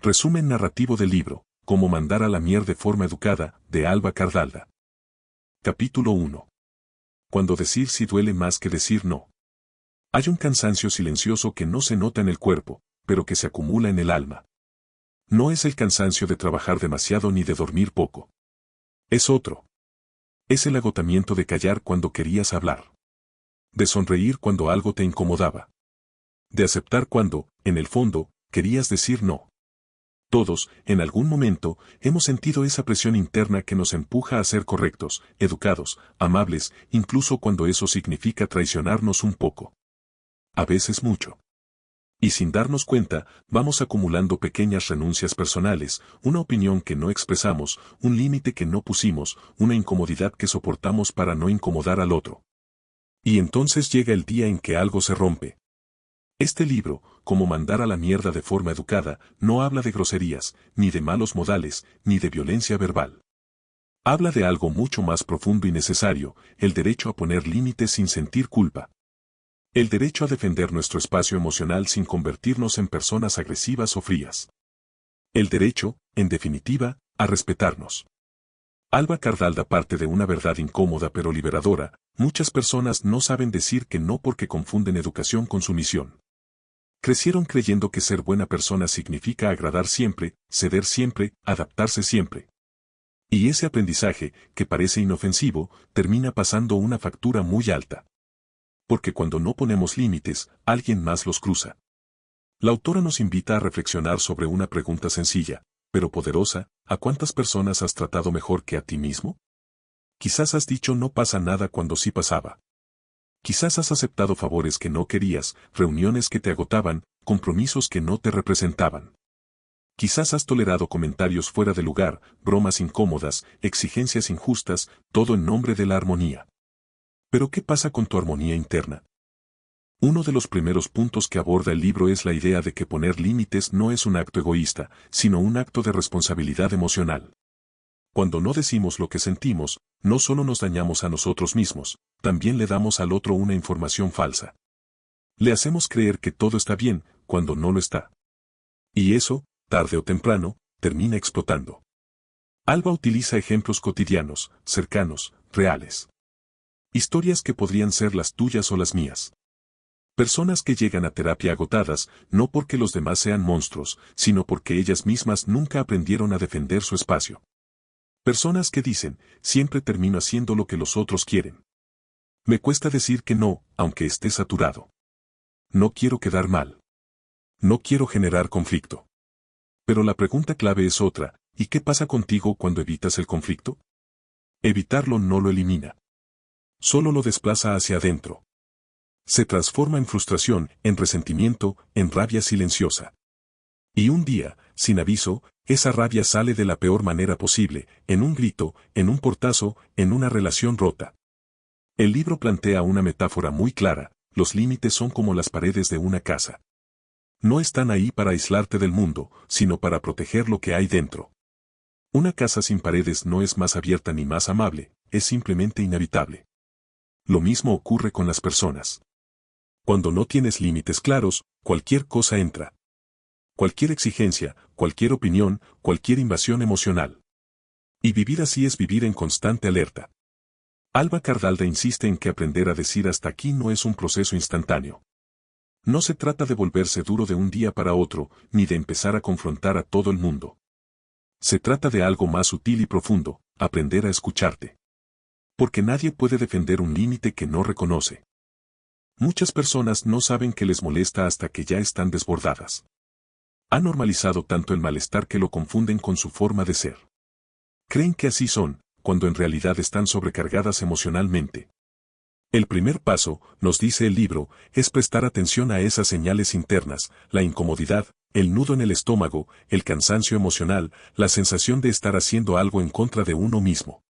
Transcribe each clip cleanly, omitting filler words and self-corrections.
Resumen narrativo del libro, Cómo mandar a la mier de forma educada, de Alba Cardalda. Capítulo 1. Cuando decir sí duele más que decir no. Hay un cansancio silencioso que no se nota en el cuerpo, pero que se acumula en el alma. No es el cansancio de trabajar demasiado ni de dormir poco. Es otro. Es el agotamiento de callar cuando querías hablar. De sonreír cuando algo te incomodaba. De aceptar cuando, en el fondo, querías decir no. Todos, en algún momento, hemos sentido esa presión interna que nos empuja a ser correctos, educados, amables, incluso cuando eso significa traicionarnos un poco. A veces mucho. Y sin darnos cuenta, vamos acumulando pequeñas renuncias personales, una opinión que no expresamos, un límite que no pusimos, una incomodidad que soportamos para no incomodar al otro. Y entonces llega el día en que algo se rompe. Este libro, Cómo mandar a la mierda de forma educada, no habla de groserías, ni de malos modales, ni de violencia verbal. Habla de algo mucho más profundo y necesario, el derecho a poner límites sin sentir culpa. El derecho a defender nuestro espacio emocional sin convertirnos en personas agresivas o frías. El derecho, en definitiva, a respetarnos. Alba Cardalda parte de una verdad incómoda pero liberadora: muchas personas no saben decir que no porque confunden educación con sumisión. Crecieron creyendo que ser buena persona significa agradar siempre, ceder siempre, adaptarse siempre. Y ese aprendizaje, que parece inofensivo, termina pasando una factura muy alta. Porque cuando no ponemos límites, alguien más los cruza. La autora nos invita a reflexionar sobre una pregunta sencilla, pero poderosa: ¿a cuántas personas has tratado mejor que a ti mismo? Quizás has dicho no pasa nada cuando sí pasaba. Quizás has aceptado favores que no querías, reuniones que te agotaban, compromisos que no te representaban. Quizás has tolerado comentarios fuera de lugar, bromas incómodas, exigencias injustas, todo en nombre de la armonía. Pero ¿qué pasa con tu armonía interna? Uno de los primeros puntos que aborda el libro es la idea de que poner límites no es un acto egoísta, sino un acto de responsabilidad emocional. Cuando no decimos lo que sentimos, no solo nos dañamos a nosotros mismos, también le damos al otro una información falsa. Le hacemos creer que todo está bien, cuando no lo está. Y eso, tarde o temprano, termina explotando. Alba utiliza ejemplos cotidianos, cercanos, reales. Historias que podrían ser las tuyas o las mías. Personas que llegan a terapia agotadas, no porque los demás sean monstruos, sino porque ellas mismas nunca aprendieron a defender su espacio. Personas que dicen, siempre termino haciendo lo que los otros quieren. Me cuesta decir que no, aunque esté saturado. No quiero quedar mal. No quiero generar conflicto. Pero la pregunta clave es otra: ¿y qué pasa contigo cuando evitas el conflicto? Evitarlo no lo elimina. Solo lo desplaza hacia adentro. Se transforma en frustración, en resentimiento, en rabia silenciosa. Y un día, sin aviso, esa rabia sale de la peor manera posible, en un grito, en un portazo, en una relación rota. El libro plantea una metáfora muy clara: los límites son como las paredes de una casa. No están ahí para aislarte del mundo, sino para proteger lo que hay dentro. Una casa sin paredes no es más abierta ni más amable, es simplemente inhabitable. Lo mismo ocurre con las personas. Cuando no tienes límites claros, cualquier cosa entra. Cualquier exigencia, cualquier opinión, cualquier invasión emocional. Y vivir así es vivir en constante alerta. Alba Cardalda insiste en que aprender a decir hasta aquí no es un proceso instantáneo. No se trata de volverse duro de un día para otro, ni de empezar a confrontar a todo el mundo. Se trata de algo más sutil y profundo: aprender a escucharte. Porque nadie puede defender un límite que no reconoce. Muchas personas no saben que les molesta hasta que ya están desbordadas. Han normalizado tanto el malestar que lo confunden con su forma de ser. Creen que así son, cuando en realidad están sobrecargadas emocionalmente. El primer paso, nos dice el libro, es prestar atención a esas señales internas: la incomodidad, el nudo en el estómago, el cansancio emocional, la sensación de estar haciendo algo en contra de uno mismo.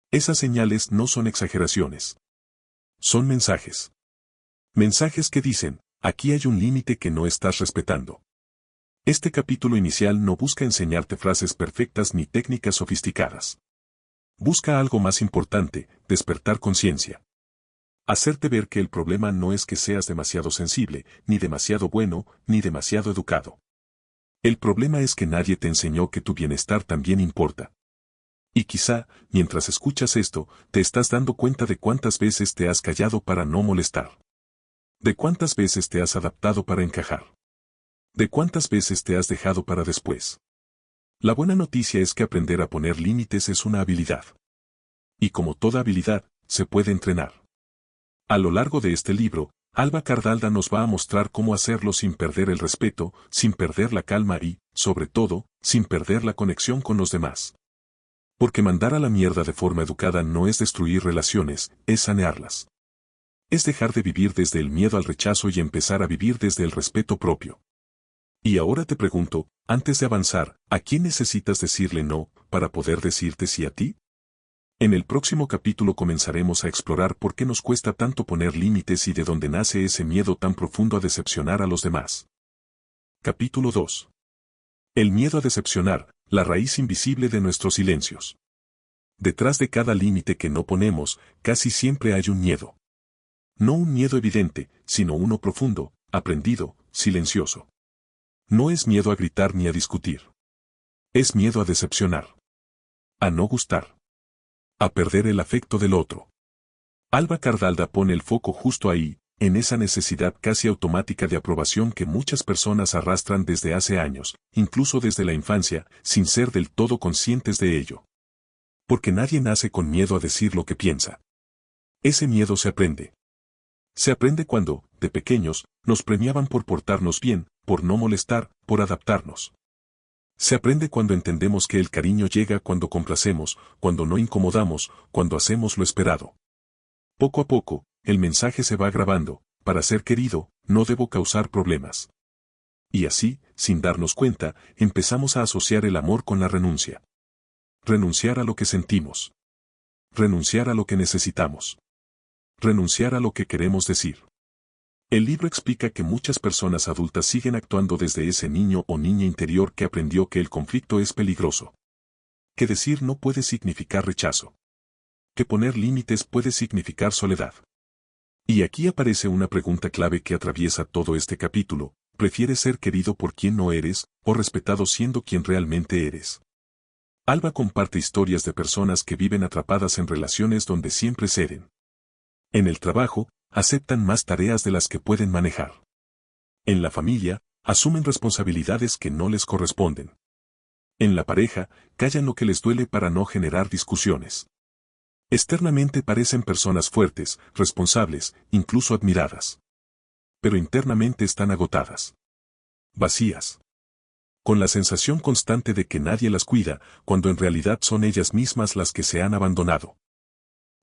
Esas señales no son exageraciones. Son mensajes. Mensajes que dicen: aquí hay un límite que no estás respetando. Este capítulo inicial no busca enseñarte frases perfectas ni técnicas sofisticadas. Busca algo más importante: despertar conciencia. Hacerte ver que el problema no es que seas demasiado sensible, ni demasiado bueno, ni demasiado educado. El problema es que nadie te enseñó que tu bienestar también importa. Y quizá, mientras escuchas esto, te estás dando cuenta de cuántas veces te has callado para no molestar. De cuántas veces te has adaptado para encajar. De cuántas veces te has dejado para después. La buena noticia es que aprender a poner límites es una habilidad. Y como toda habilidad, se puede entrenar. A lo largo de este libro, Alba Cardalda nos va a mostrar cómo hacerlo sin perder el respeto, sin perder la calma y, sobre todo, sin perder la conexión con los demás. Porque mandar a la mierda de forma educada no es destruir relaciones, es sanearlas. Es dejar de vivir desde el miedo al rechazo y empezar a vivir desde el respeto propio. Y ahora te pregunto, antes de avanzar, ¿a quién necesitas decirle no, para poder decirte sí a ti? En el próximo capítulo comenzaremos a explorar por qué nos cuesta tanto poner límites y de dónde nace ese miedo tan profundo a decepcionar a los demás. Capítulo 2. El miedo a decepcionar, la raíz invisible de nuestros silencios. Detrás de cada límite que no ponemos, casi siempre hay un miedo. No un miedo evidente, sino uno profundo, aprendido, silencioso. No es miedo a gritar ni a discutir. Es miedo a decepcionar. A no gustar. A perder el afecto del otro. Alba Cardalda pone el foco justo ahí, en esa necesidad casi automática de aprobación que muchas personas arrastran desde hace años, incluso desde la infancia, sin ser del todo conscientes de ello. Porque nadie nace con miedo a decir lo que piensa. Ese miedo se aprende. Se aprende cuando, de pequeños, nos premiaban por portarnos bien, por no molestar, por adaptarnos. Se aprende cuando entendemos que el cariño llega cuando complacemos, cuando no incomodamos, cuando hacemos lo esperado. Poco a poco, el mensaje se va grabando: para ser querido, no debo causar problemas. Y así, sin darnos cuenta, empezamos a asociar el amor con la renuncia. Renunciar a lo que sentimos. Renunciar a lo que necesitamos. Renunciar a lo que queremos decir. El libro explica que muchas personas adultas siguen actuando desde ese niño o niña interior que aprendió que el conflicto es peligroso. Que decir no puede significar rechazo. Que poner límites puede significar soledad. Y aquí aparece una pregunta clave que atraviesa todo este capítulo: ¿prefieres ser querido por quien no eres, o respetado siendo quien realmente eres? Alba comparte historias de personas que viven atrapadas en relaciones donde siempre ceden. En el trabajo, aceptan más tareas de las que pueden manejar. En la familia, asumen responsabilidades que no les corresponden. En la pareja, callan lo que les duele para no generar discusiones. Externamente parecen personas fuertes, responsables, incluso admiradas. Pero internamente están agotadas. Vacías. Con la sensación constante de que nadie las cuida, cuando en realidad son ellas mismas las que se han abandonado.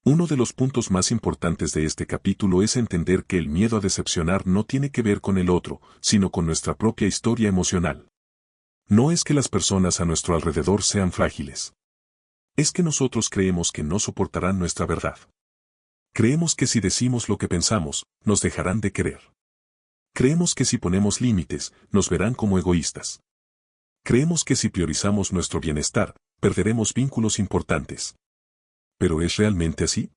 Uno de los puntos más importantes de este capítulo es entender que el miedo a decepcionar no tiene que ver con el otro, sino con nuestra propia historia emocional. No es que las personas a nuestro alrededor sean frágiles. Es que nosotros creemos que no soportarán nuestra verdad. Creemos que si decimos lo que pensamos, nos dejarán de querer. Creemos que si ponemos límites, nos verán como egoístas. Creemos que si priorizamos nuestro bienestar, perderemos vínculos importantes. ¿Pero es realmente así?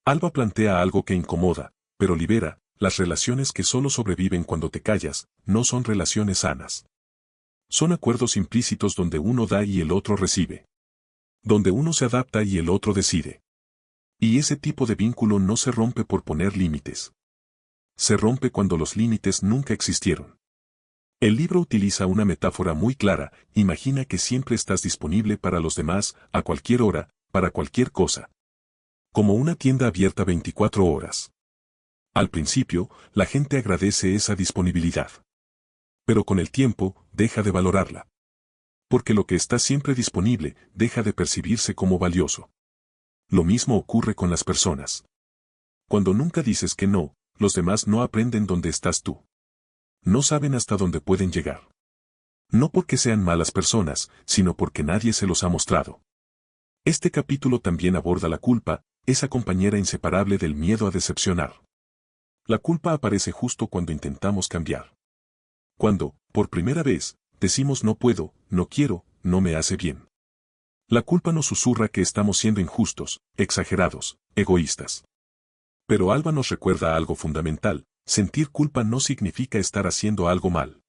Alba plantea algo que incomoda, pero libera: las relaciones que solo sobreviven cuando te callas, no son relaciones sanas. Son acuerdos implícitos donde uno da y el otro recibe. Donde uno se adapta y el otro decide. Y ese tipo de vínculo no se rompe por poner límites. Se rompe cuando los límites nunca existieron. El libro utiliza una metáfora muy clara: imagina que siempre estás disponible para los demás, a cualquier hora, para cualquier cosa. Como una tienda abierta 24 horas. Al principio, la gente agradece esa disponibilidad. Pero con el tiempo, deja de valorarla. Porque lo que está siempre disponible, deja de percibirse como valioso. Lo mismo ocurre con las personas. Cuando nunca dices que no, los demás no aprenden dónde estás tú. No saben hasta dónde pueden llegar. No porque sean malas personas, sino porque nadie se los ha mostrado. Este capítulo también aborda la culpa, esa compañera inseparable del miedo a decepcionar. La culpa aparece justo cuando intentamos cambiar. Cuando, por primera vez, decimos no puedo, no quiero, no me hace bien. La culpa nos susurra que estamos siendo injustos, exagerados, egoístas. Pero Alba nos recuerda algo fundamental: sentir culpa no significa estar haciendo algo mal.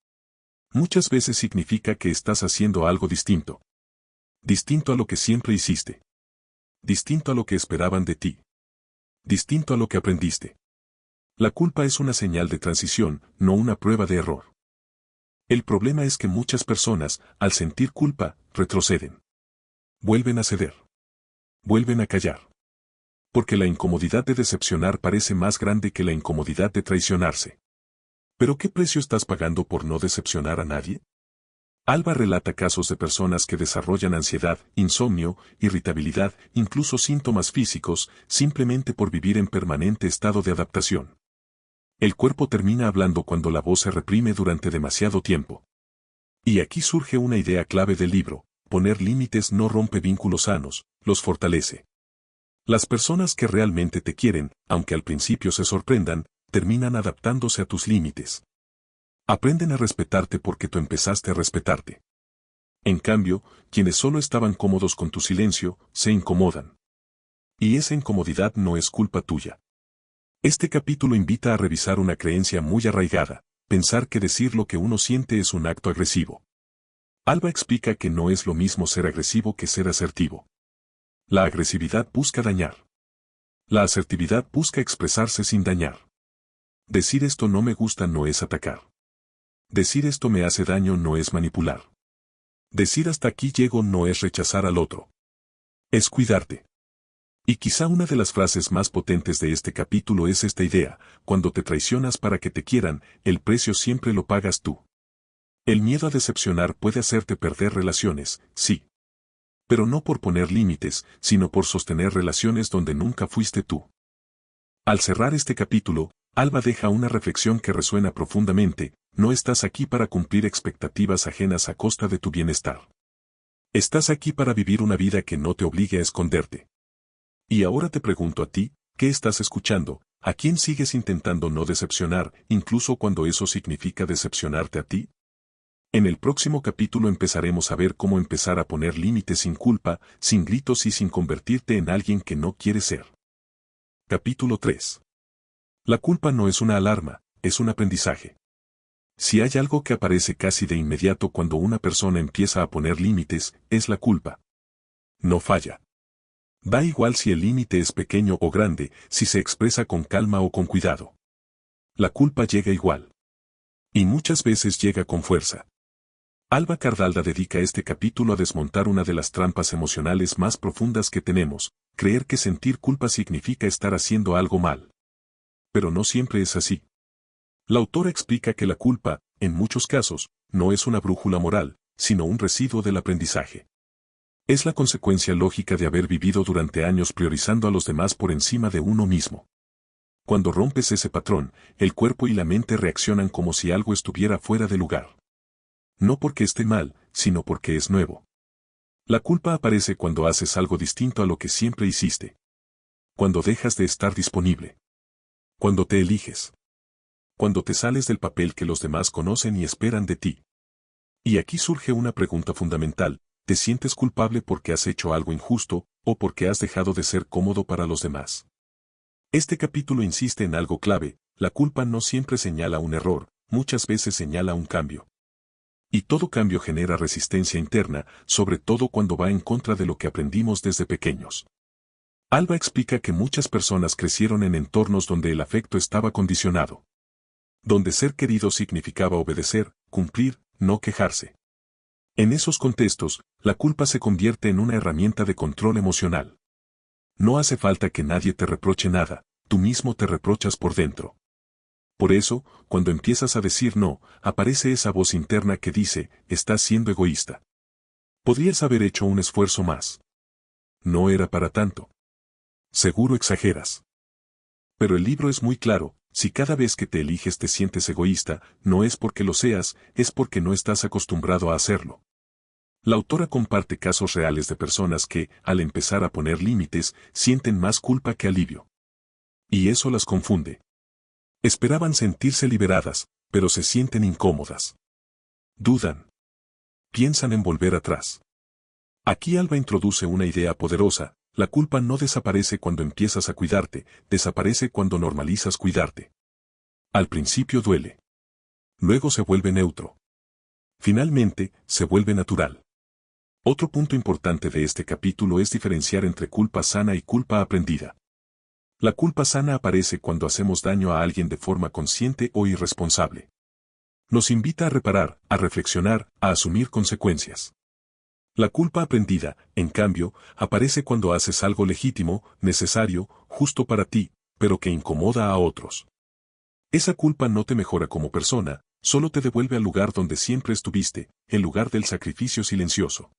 Muchas veces significa que estás haciendo algo distinto. Distinto a lo que siempre hiciste. Distinto a lo que esperaban de ti. Distinto a lo que aprendiste. La culpa es una señal de transición, no una prueba de error. El problema es que muchas personas, al sentir culpa, retroceden. Vuelven a ceder. Vuelven a callar. Porque la incomodidad de decepcionar parece más grande que la incomodidad de traicionarse. ¿Pero qué precio estás pagando por no decepcionar a nadie? Alba relata casos de personas que desarrollan ansiedad, insomnio, irritabilidad, incluso síntomas físicos, simplemente por vivir en permanente estado de adaptación. El cuerpo termina hablando cuando la voz se reprime durante demasiado tiempo. Y aquí surge una idea clave del libro: poner límites no rompe vínculos sanos, los fortalece. Las personas que realmente te quieren, aunque al principio se sorprendan, terminan adaptándose a tus límites. Aprenden a respetarte porque tú empezaste a respetarte. En cambio, quienes solo estaban cómodos con tu silencio, se incomodan. Y esa incomodidad no es culpa tuya. Este capítulo invita a revisar una creencia muy arraigada: pensar que decir lo que uno siente es un acto agresivo. Alba explica que no es lo mismo ser agresivo que ser asertivo. La agresividad busca dañar. La asertividad busca expresarse sin dañar. Decir esto no me gusta no es atacar. Decir esto me hace daño no es manipular. Decir hasta aquí llego no es rechazar al otro. Es cuidarte. Y quizá una de las frases más potentes de este capítulo es esta idea: cuando te traicionas para que te quieran, el precio siempre lo pagas tú. El miedo a decepcionar puede hacerte perder relaciones, sí. Pero no por poner límites, sino por sostener relaciones donde nunca fuiste tú. Al cerrar este capítulo, Alba deja una reflexión que resuena profundamente: no estás aquí para cumplir expectativas ajenas a costa de tu bienestar. Estás aquí para vivir una vida que no te obligue a esconderte. Y ahora te pregunto a ti, ¿qué estás escuchando? ¿A quién sigues intentando no decepcionar, incluso cuando eso significa decepcionarte a ti? En el próximo capítulo empezaremos a ver cómo empezar a poner límites sin culpa, sin gritos y sin convertirte en alguien que no quieres ser. Capítulo 3. La culpa no es una alarma, es un aprendizaje. Si hay algo que aparece casi de inmediato cuando una persona empieza a poner límites, es la culpa. No falla. Da igual si el límite es pequeño o grande, si se expresa con calma o con cuidado. La culpa llega igual. Y muchas veces llega con fuerza. Alba Cardalda dedica este capítulo a desmontar una de las trampas emocionales más profundas que tenemos: creer que sentir culpa significa estar haciendo algo mal. Pero no siempre es así. La autora explica que la culpa, en muchos casos, no es una brújula moral, sino un residuo del aprendizaje. Es la consecuencia lógica de haber vivido durante años priorizando a los demás por encima de uno mismo. Cuando rompes ese patrón, el cuerpo y la mente reaccionan como si algo estuviera fuera de lugar. No porque esté mal, sino porque es nuevo. La culpa aparece cuando haces algo distinto a lo que siempre hiciste. Cuando dejas de estar disponible. Cuando te eliges. Cuando te sales del papel que los demás conocen y esperan de ti. Y aquí surge una pregunta fundamental: ¿te sientes culpable porque has hecho algo injusto, o porque has dejado de ser cómodo para los demás? Este capítulo insiste en algo clave: la culpa no siempre señala un error, muchas veces señala un cambio. Y todo cambio genera resistencia interna, sobre todo cuando va en contra de lo que aprendimos desde pequeños. Alba explica que muchas personas crecieron en entornos donde el afecto estaba condicionado. Donde ser querido significaba obedecer, cumplir, no quejarse. En esos contextos, la culpa se convierte en una herramienta de control emocional. No hace falta que nadie te reproche nada, tú mismo te reprochas por dentro. Por eso, cuando empiezas a decir no, aparece esa voz interna que dice: estás siendo egoísta. Podrías haber hecho un esfuerzo más. No era para tanto. Seguro exageras. Pero el libro es muy claro: si cada vez que te eliges te sientes egoísta, no es porque lo seas, es porque no estás acostumbrado a hacerlo. La autora comparte casos reales de personas que, al empezar a poner límites, sienten más culpa que alivio. Y eso las confunde. Esperaban sentirse liberadas, pero se sienten incómodas. Dudan. Piensan en volver atrás. Aquí Alba introduce una idea poderosa: la culpa no desaparece cuando empiezas a cuidarte, desaparece cuando normalizas cuidarte. Al principio duele. Luego se vuelve neutro. Finalmente, se vuelve natural. Otro punto importante de este capítulo es diferenciar entre culpa sana y culpa aprendida. La culpa sana aparece cuando hacemos daño a alguien de forma consciente o irresponsable. Nos invita a reparar, a reflexionar, a asumir consecuencias. La culpa aprendida, en cambio, aparece cuando haces algo legítimo, necesario, justo para ti, pero que incomoda a otros. Esa culpa no te mejora como persona, solo te devuelve al lugar donde siempre estuviste, el lugar del sacrificio silencioso.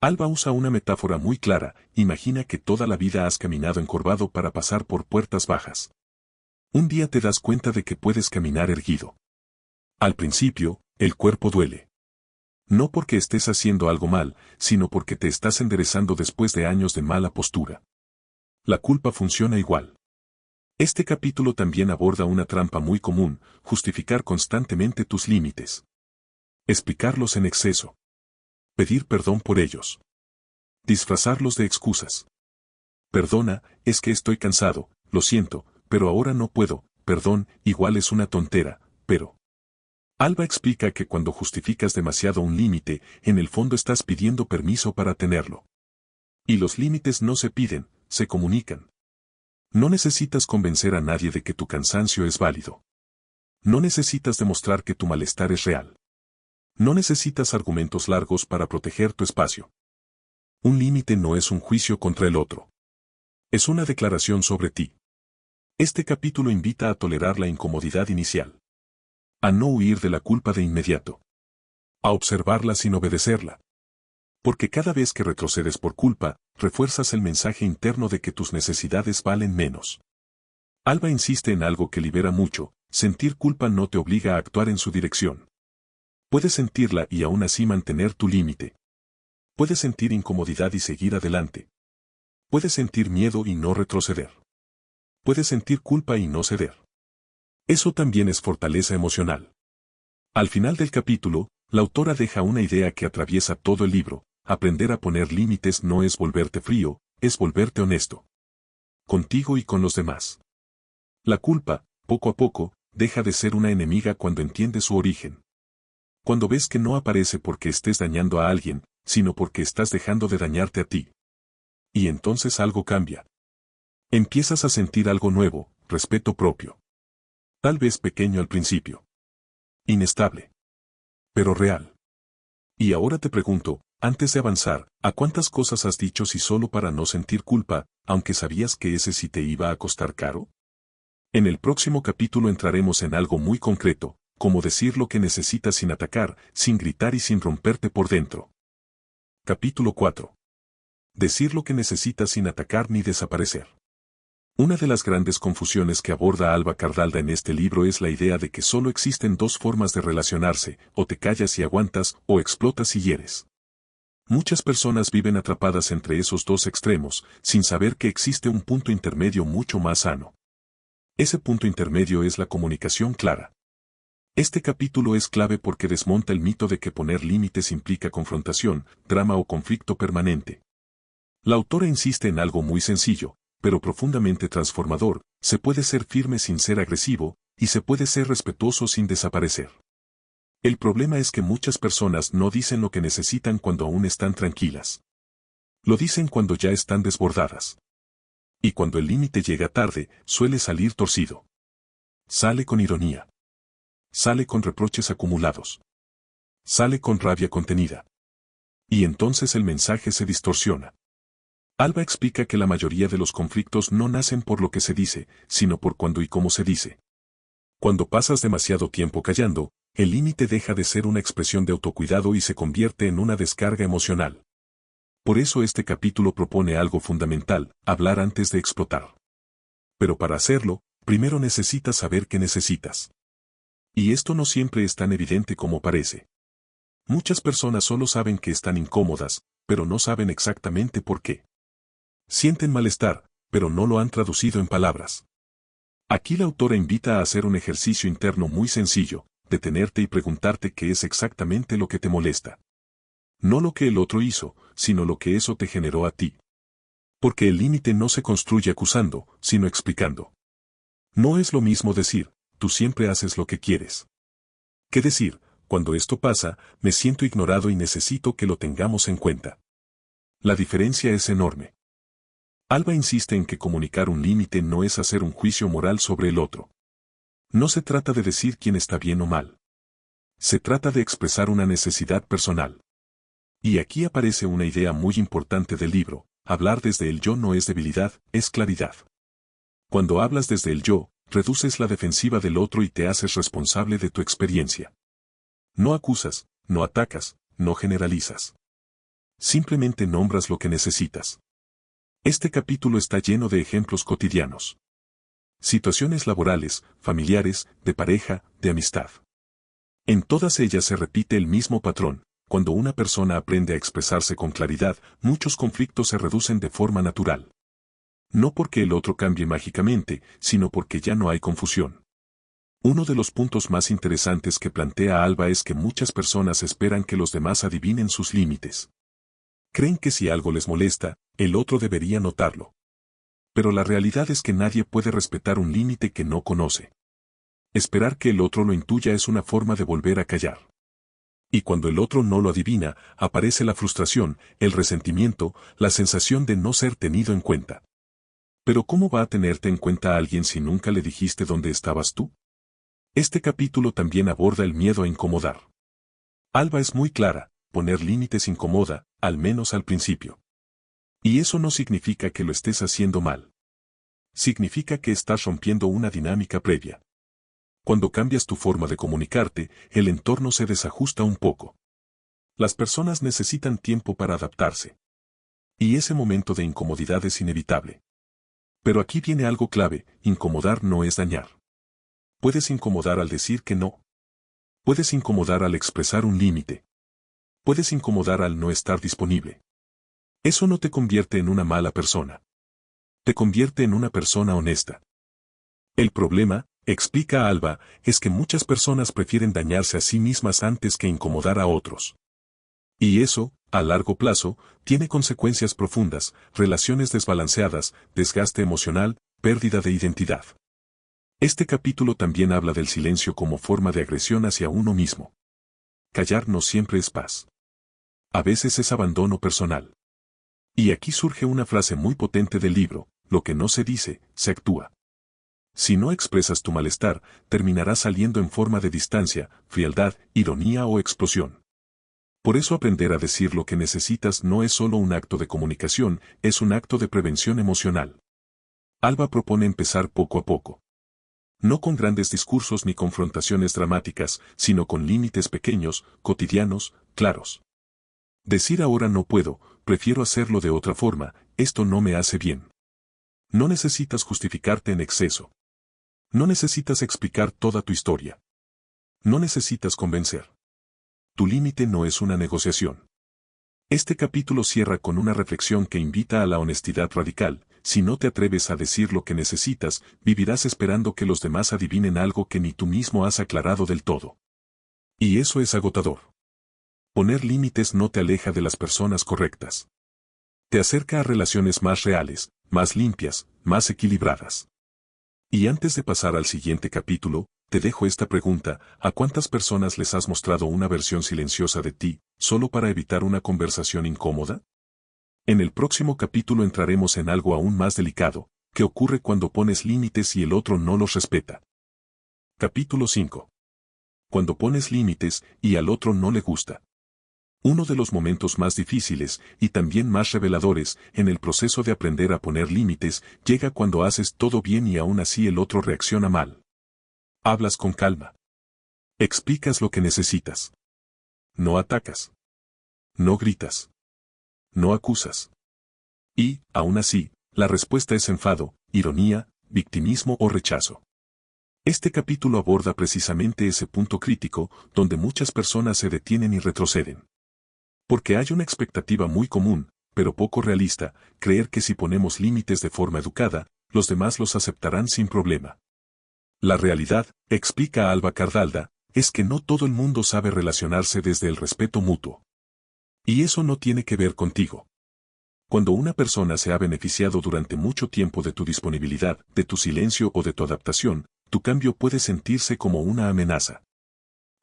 Alba usa una metáfora muy clara: imagina que toda la vida has caminado encorvado para pasar por puertas bajas. Un día te das cuenta de que puedes caminar erguido. Al principio, el cuerpo duele. No porque estés haciendo algo mal, sino porque te estás enderezando después de años de mala postura. La culpa funciona igual. Este capítulo también aborda una trampa muy común: justificar constantemente tus límites. Explicarlos en exceso. Pedir perdón por ellos. Disfrazarlos de excusas. Perdona, es que estoy cansado, lo siento, pero ahora no puedo. Perdón, igual es una tontera, pero... Alba explica que cuando justificas demasiado un límite, en el fondo estás pidiendo permiso para tenerlo. Y los límites no se piden, se comunican. No necesitas convencer a nadie de que tu cansancio es válido. No necesitas demostrar que tu malestar es real. No necesitas argumentos largos para proteger tu espacio. Un límite no es un juicio contra el otro. Es una declaración sobre ti. Este capítulo invita a tolerar la incomodidad inicial. A no huir de la culpa de inmediato. A observarla sin obedecerla. Porque cada vez que retrocedes por culpa, refuerzas el mensaje interno de que tus necesidades valen menos. Alba insiste en algo que libera mucho: sentir culpa no te obliga a actuar en su dirección. Puedes sentirla y aún así mantener tu límite. Puedes sentir incomodidad y seguir adelante. Puedes sentir miedo y no retroceder. Puedes sentir culpa y no ceder. Eso también es fortaleza emocional. Al final del capítulo, la autora deja una idea que atraviesa todo el libro: aprender a poner límites no es volverte frío, es volverte honesto. Contigo y con los demás. La culpa, poco a poco, deja de ser una enemiga cuando entiendes su origen. Cuando ves que no aparece porque estés dañando a alguien, sino porque estás dejando de dañarte a ti. Y entonces algo cambia. Empiezas a sentir algo nuevo: respeto propio. Tal vez pequeño al principio. Inestable. Pero real. Y ahora te pregunto, antes de avanzar, ¿a cuántas cosas has dicho sí solo para no sentir culpa, aunque sabías que ese sí te iba a costar caro? En el próximo capítulo entraremos en algo muy concreto: cómo decir lo que necesitas sin atacar, sin gritar y sin romperte por dentro. Capítulo 4. Decir lo que necesitas sin atacar ni desaparecer. Una de las grandes confusiones que aborda Alba Cardalda en este libro es la idea de que solo existen dos formas de relacionarse: o te callas y aguantas, o explotas y hieres. Muchas personas viven atrapadas entre esos dos extremos, sin saber que existe un punto intermedio mucho más sano. Ese punto intermedio es la comunicación clara. Este capítulo es clave porque desmonta el mito de que poner límites implica confrontación, drama o conflicto permanente. La autora insiste en algo muy sencillo, pero profundamente transformador: se puede ser firme sin ser agresivo, y se puede ser respetuoso sin desaparecer. El problema es que muchas personas no dicen lo que necesitan cuando aún están tranquilas. Lo dicen cuando ya están desbordadas. Y cuando el límite llega tarde, suele salir torcido. Sale con ironía. Sale con reproches acumulados. Sale con rabia contenida. Y entonces el mensaje se distorsiona. Alba explica que la mayoría de los conflictos no nacen por lo que se dice, sino por cuándo y cómo se dice. Cuando pasas demasiado tiempo callando, el límite deja de ser una expresión de autocuidado y se convierte en una descarga emocional. Por eso este capítulo propone algo fundamental: hablar antes de explotar. Pero para hacerlo, primero necesitas saber qué necesitas. Y esto no siempre es tan evidente como parece. Muchas personas solo saben que están incómodas, pero no saben exactamente por qué. Sienten malestar, pero no lo han traducido en palabras. Aquí la autora invita a hacer un ejercicio interno muy sencillo: detenerte y preguntarte qué es exactamente lo que te molesta. No lo que el otro hizo, sino lo que eso te generó a ti. Porque el límite no se construye acusando, sino explicando. No es lo mismo decir: tú siempre haces lo que quieres, que decir: Cuando esto pasa, me siento ignorado y necesito que lo tengamos en cuenta. La diferencia es enorme. Alba insiste en que comunicar un límite no es hacer un juicio moral sobre el otro. No se trata de decir quién está bien o mal. Se trata de expresar una necesidad personal. Y aquí aparece una idea muy importante del libro: hablar desde el yo no es debilidad, es claridad. Cuando hablas desde el yo, reduces la defensiva del otro y te haces responsable de tu experiencia. No acusas, no atacas, no generalizas. Simplemente nombras lo que necesitas. Este capítulo está lleno de ejemplos cotidianos. Situaciones laborales, familiares, de pareja, de amistad. En todas ellas se repite el mismo patrón: cuando una persona aprende a expresarse con claridad, muchos conflictos se reducen de forma natural. No porque el otro cambie mágicamente, sino porque ya no hay confusión. Uno de los puntos más interesantes que plantea Alba es que muchas personas esperan que los demás adivinen sus límites. Creen que si algo les molesta, el otro debería notarlo. Pero la realidad es que nadie puede respetar un límite que no conoce. Esperar que el otro lo intuya es una forma de volver a callar. Y cuando el otro no lo adivina, aparece la frustración, el resentimiento, la sensación de no ser tenido en cuenta. Pero ¿cómo va a tenerte en cuenta a alguien si nunca le dijiste dónde estabas tú? Este capítulo también aborda el miedo a incomodar. Alba es muy clara: poner límites incomoda, al menos al principio. Y eso no significa que lo estés haciendo mal. Significa que estás rompiendo una dinámica previa. Cuando cambias tu forma de comunicarte, el entorno se desajusta un poco. Las personas necesitan tiempo para adaptarse. Y ese momento de incomodidad es inevitable. Pero aquí viene algo clave: incomodar no es dañar. Puedes incomodar al decir que no. Puedes incomodar al expresar un límite. Puedes incomodar al no estar disponible. Eso no te convierte en una mala persona. Te convierte en una persona honesta. El problema, explica Alba, es que muchas personas prefieren dañarse a sí mismas antes que incomodar a otros. Y eso, a largo plazo, tiene consecuencias profundas: relaciones desbalanceadas, desgaste emocional, pérdida de identidad. Este capítulo también habla del silencio como forma de agresión hacia uno mismo. Callar no siempre es paz. A veces es abandono personal. Y aquí surge una frase muy potente del libro: lo que no se dice, se actúa. Si no expresas tu malestar, terminará saliendo en forma de distancia, frialdad, ironía o explosión. Por eso aprender a decir lo que necesitas no es solo un acto de comunicación, es un acto de prevención emocional. Alba propone empezar poco a poco. No con grandes discursos ni confrontaciones dramáticas, sino con límites pequeños, cotidianos, claros. Decir ahora no puedo, prefiero hacerlo de otra forma, esto no me hace bien. No necesitas justificarte en exceso. No necesitas explicar toda tu historia. No necesitas convencer. Tu límite no es una negociación. Este capítulo cierra con una reflexión que invita a la honestidad radical: si no te atreves a decir lo que necesitas, vivirás esperando que los demás adivinen algo que ni tú mismo has aclarado del todo. Y eso es agotador. Poner límites no te aleja de las personas correctas. Te acerca a relaciones más reales, más limpias, más equilibradas. Y antes de pasar al siguiente capítulo, te dejo esta pregunta: ¿a cuántas personas les has mostrado una versión silenciosa de ti, solo para evitar una conversación incómoda? En el próximo capítulo entraremos en algo aún más delicado: ¿qué ocurre cuando pones límites y el otro no los respeta? Capítulo 5. Cuando pones límites y al otro no le gusta. Uno de los momentos más difíciles, y también más reveladores, en el proceso de aprender a poner límites, llega cuando haces todo bien y aún así el otro reacciona mal. Hablas con calma. Explicas lo que necesitas. No atacas. No gritas. No acusas. Y, aún así, la respuesta es enfado, ironía, victimismo o rechazo. Este capítulo aborda precisamente ese punto crítico, donde muchas personas se detienen y retroceden. Porque hay una expectativa muy común, pero poco realista: creer que si ponemos límites de forma educada, los demás los aceptarán sin problema. La realidad, explica Alba Cardalda, es que no todo el mundo sabe relacionarse desde el respeto mutuo. Y eso no tiene que ver contigo. Cuando una persona se ha beneficiado durante mucho tiempo de tu disponibilidad, de tu silencio o de tu adaptación, tu cambio puede sentirse como una amenaza.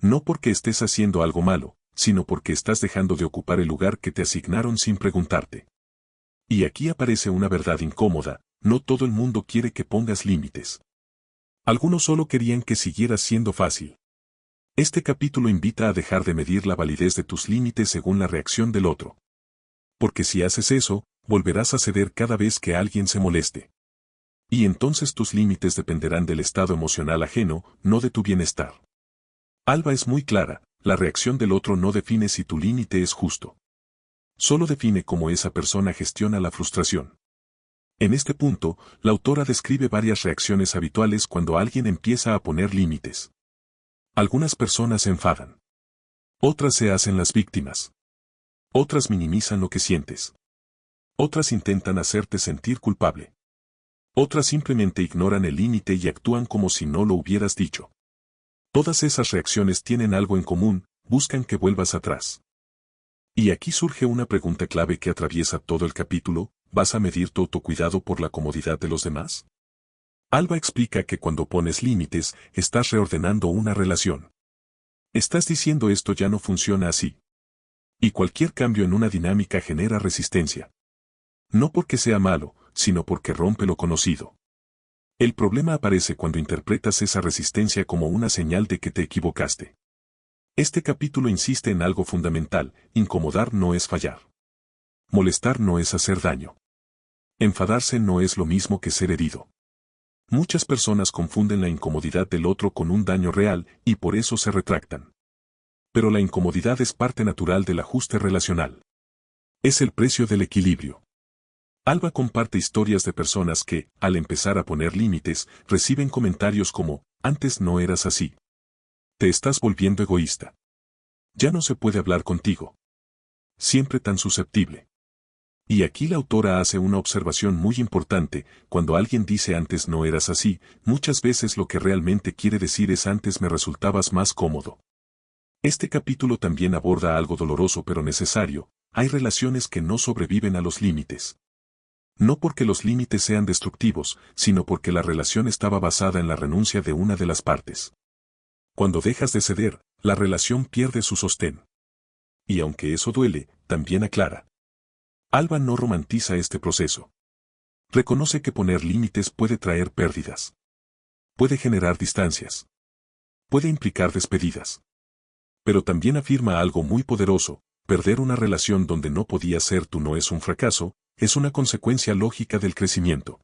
No porque estés haciendo algo malo, sino porque estás dejando de ocupar el lugar que te asignaron sin preguntarte. Y aquí aparece una verdad incómoda, no todo el mundo quiere que pongas límites. Algunos solo querían que siguieras siendo fácil. Este capítulo invita a dejar de medir la validez de tus límites según la reacción del otro. Porque si haces eso, volverás a ceder cada vez que alguien se moleste. Y entonces tus límites dependerán del estado emocional ajeno, no de tu bienestar. Alba es muy clara, la reacción del otro no define si tu límite es justo. Solo define cómo esa persona gestiona la frustración. En este punto, la autora describe varias reacciones habituales cuando alguien empieza a poner límites. Algunas personas se enfadan. Otras se hacen las víctimas. Otras minimizan lo que sientes. Otras intentan hacerte sentir culpable. Otras simplemente ignoran el límite y actúan como si no lo hubieras dicho. Todas esas reacciones tienen algo en común, buscan que vuelvas atrás. Y aquí surge una pregunta clave que atraviesa todo el capítulo: ¿vas a medir tu autocuidado por la comodidad de los demás? Alba explica que cuando pones límites, estás reordenando una relación. Estás diciendo esto ya no funciona así. Y cualquier cambio en una dinámica genera resistencia. No porque sea malo, sino porque rompe lo conocido. El problema aparece cuando interpretas esa resistencia como una señal de que te equivocaste. Este capítulo insiste en algo fundamental: incomodar no es fallar. Molestar no es hacer daño. Enfadarse no es lo mismo que ser herido. Muchas personas confunden la incomodidad del otro con un daño real y por eso se retractan. Pero la incomodidad es parte natural del ajuste relacional. Es el precio del equilibrio. Alba comparte historias de personas que, al empezar a poner límites, reciben comentarios como: antes no eras así. Te estás volviendo egoísta. Ya no se puede hablar contigo. Siempre tan susceptible. Y aquí la autora hace una observación muy importante: cuando alguien dice antes no eras así, muchas veces lo que realmente quiere decir es antes me resultabas más cómodo. Este capítulo también aborda algo doloroso pero necesario: hay relaciones que no sobreviven a los límites. No porque los límites sean destructivos, sino porque la relación estaba basada en la renuncia de una de las partes. Cuando dejas de ceder, la relación pierde su sostén. Y aunque eso duele, también aclara. Alba no romantiza este proceso. Reconoce que poner límites puede traer pérdidas. Puede generar distancias. Puede implicar despedidas. Pero también afirma algo muy poderoso: perder una relación donde no podías ser tú no es un fracaso, es una consecuencia lógica del crecimiento.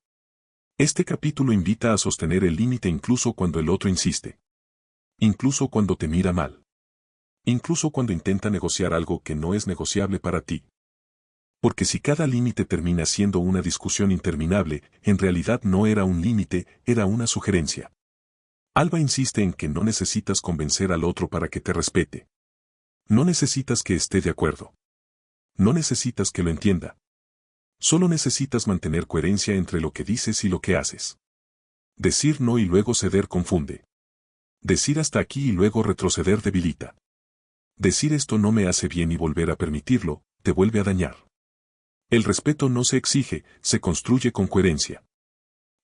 Este capítulo invita a sostener el límite incluso cuando el otro insiste. Incluso cuando te mira mal. Incluso cuando intenta negociar algo que no es negociable para ti. Porque si cada límite termina siendo una discusión interminable, en realidad no era un límite, era una sugerencia. Alba insiste en que no necesitas convencer al otro para que te respete. No necesitas que esté de acuerdo. No necesitas que lo entienda. Solo necesitas mantener coherencia entre lo que dices y lo que haces. Decir no y luego ceder confunde. Decir hasta aquí y luego retroceder debilita. Decir esto no me hace bien y volver a permitirlo, te vuelve a dañar. El respeto no se exige, se construye con coherencia.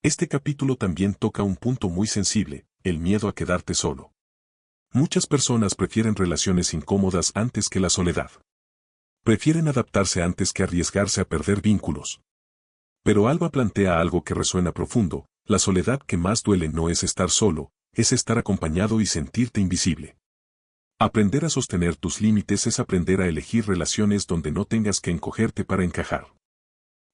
Este capítulo también toca un punto muy sensible: el miedo a quedarte solo. Muchas personas prefieren relaciones incómodas antes que la soledad. Prefieren adaptarse antes que arriesgarse a perder vínculos. Pero Alba plantea algo que resuena profundo: la soledad que más duele no es estar solo, es estar acompañado y sentirte invisible. Aprender a sostener tus límites es aprender a elegir relaciones donde no tengas que encogerte para encajar.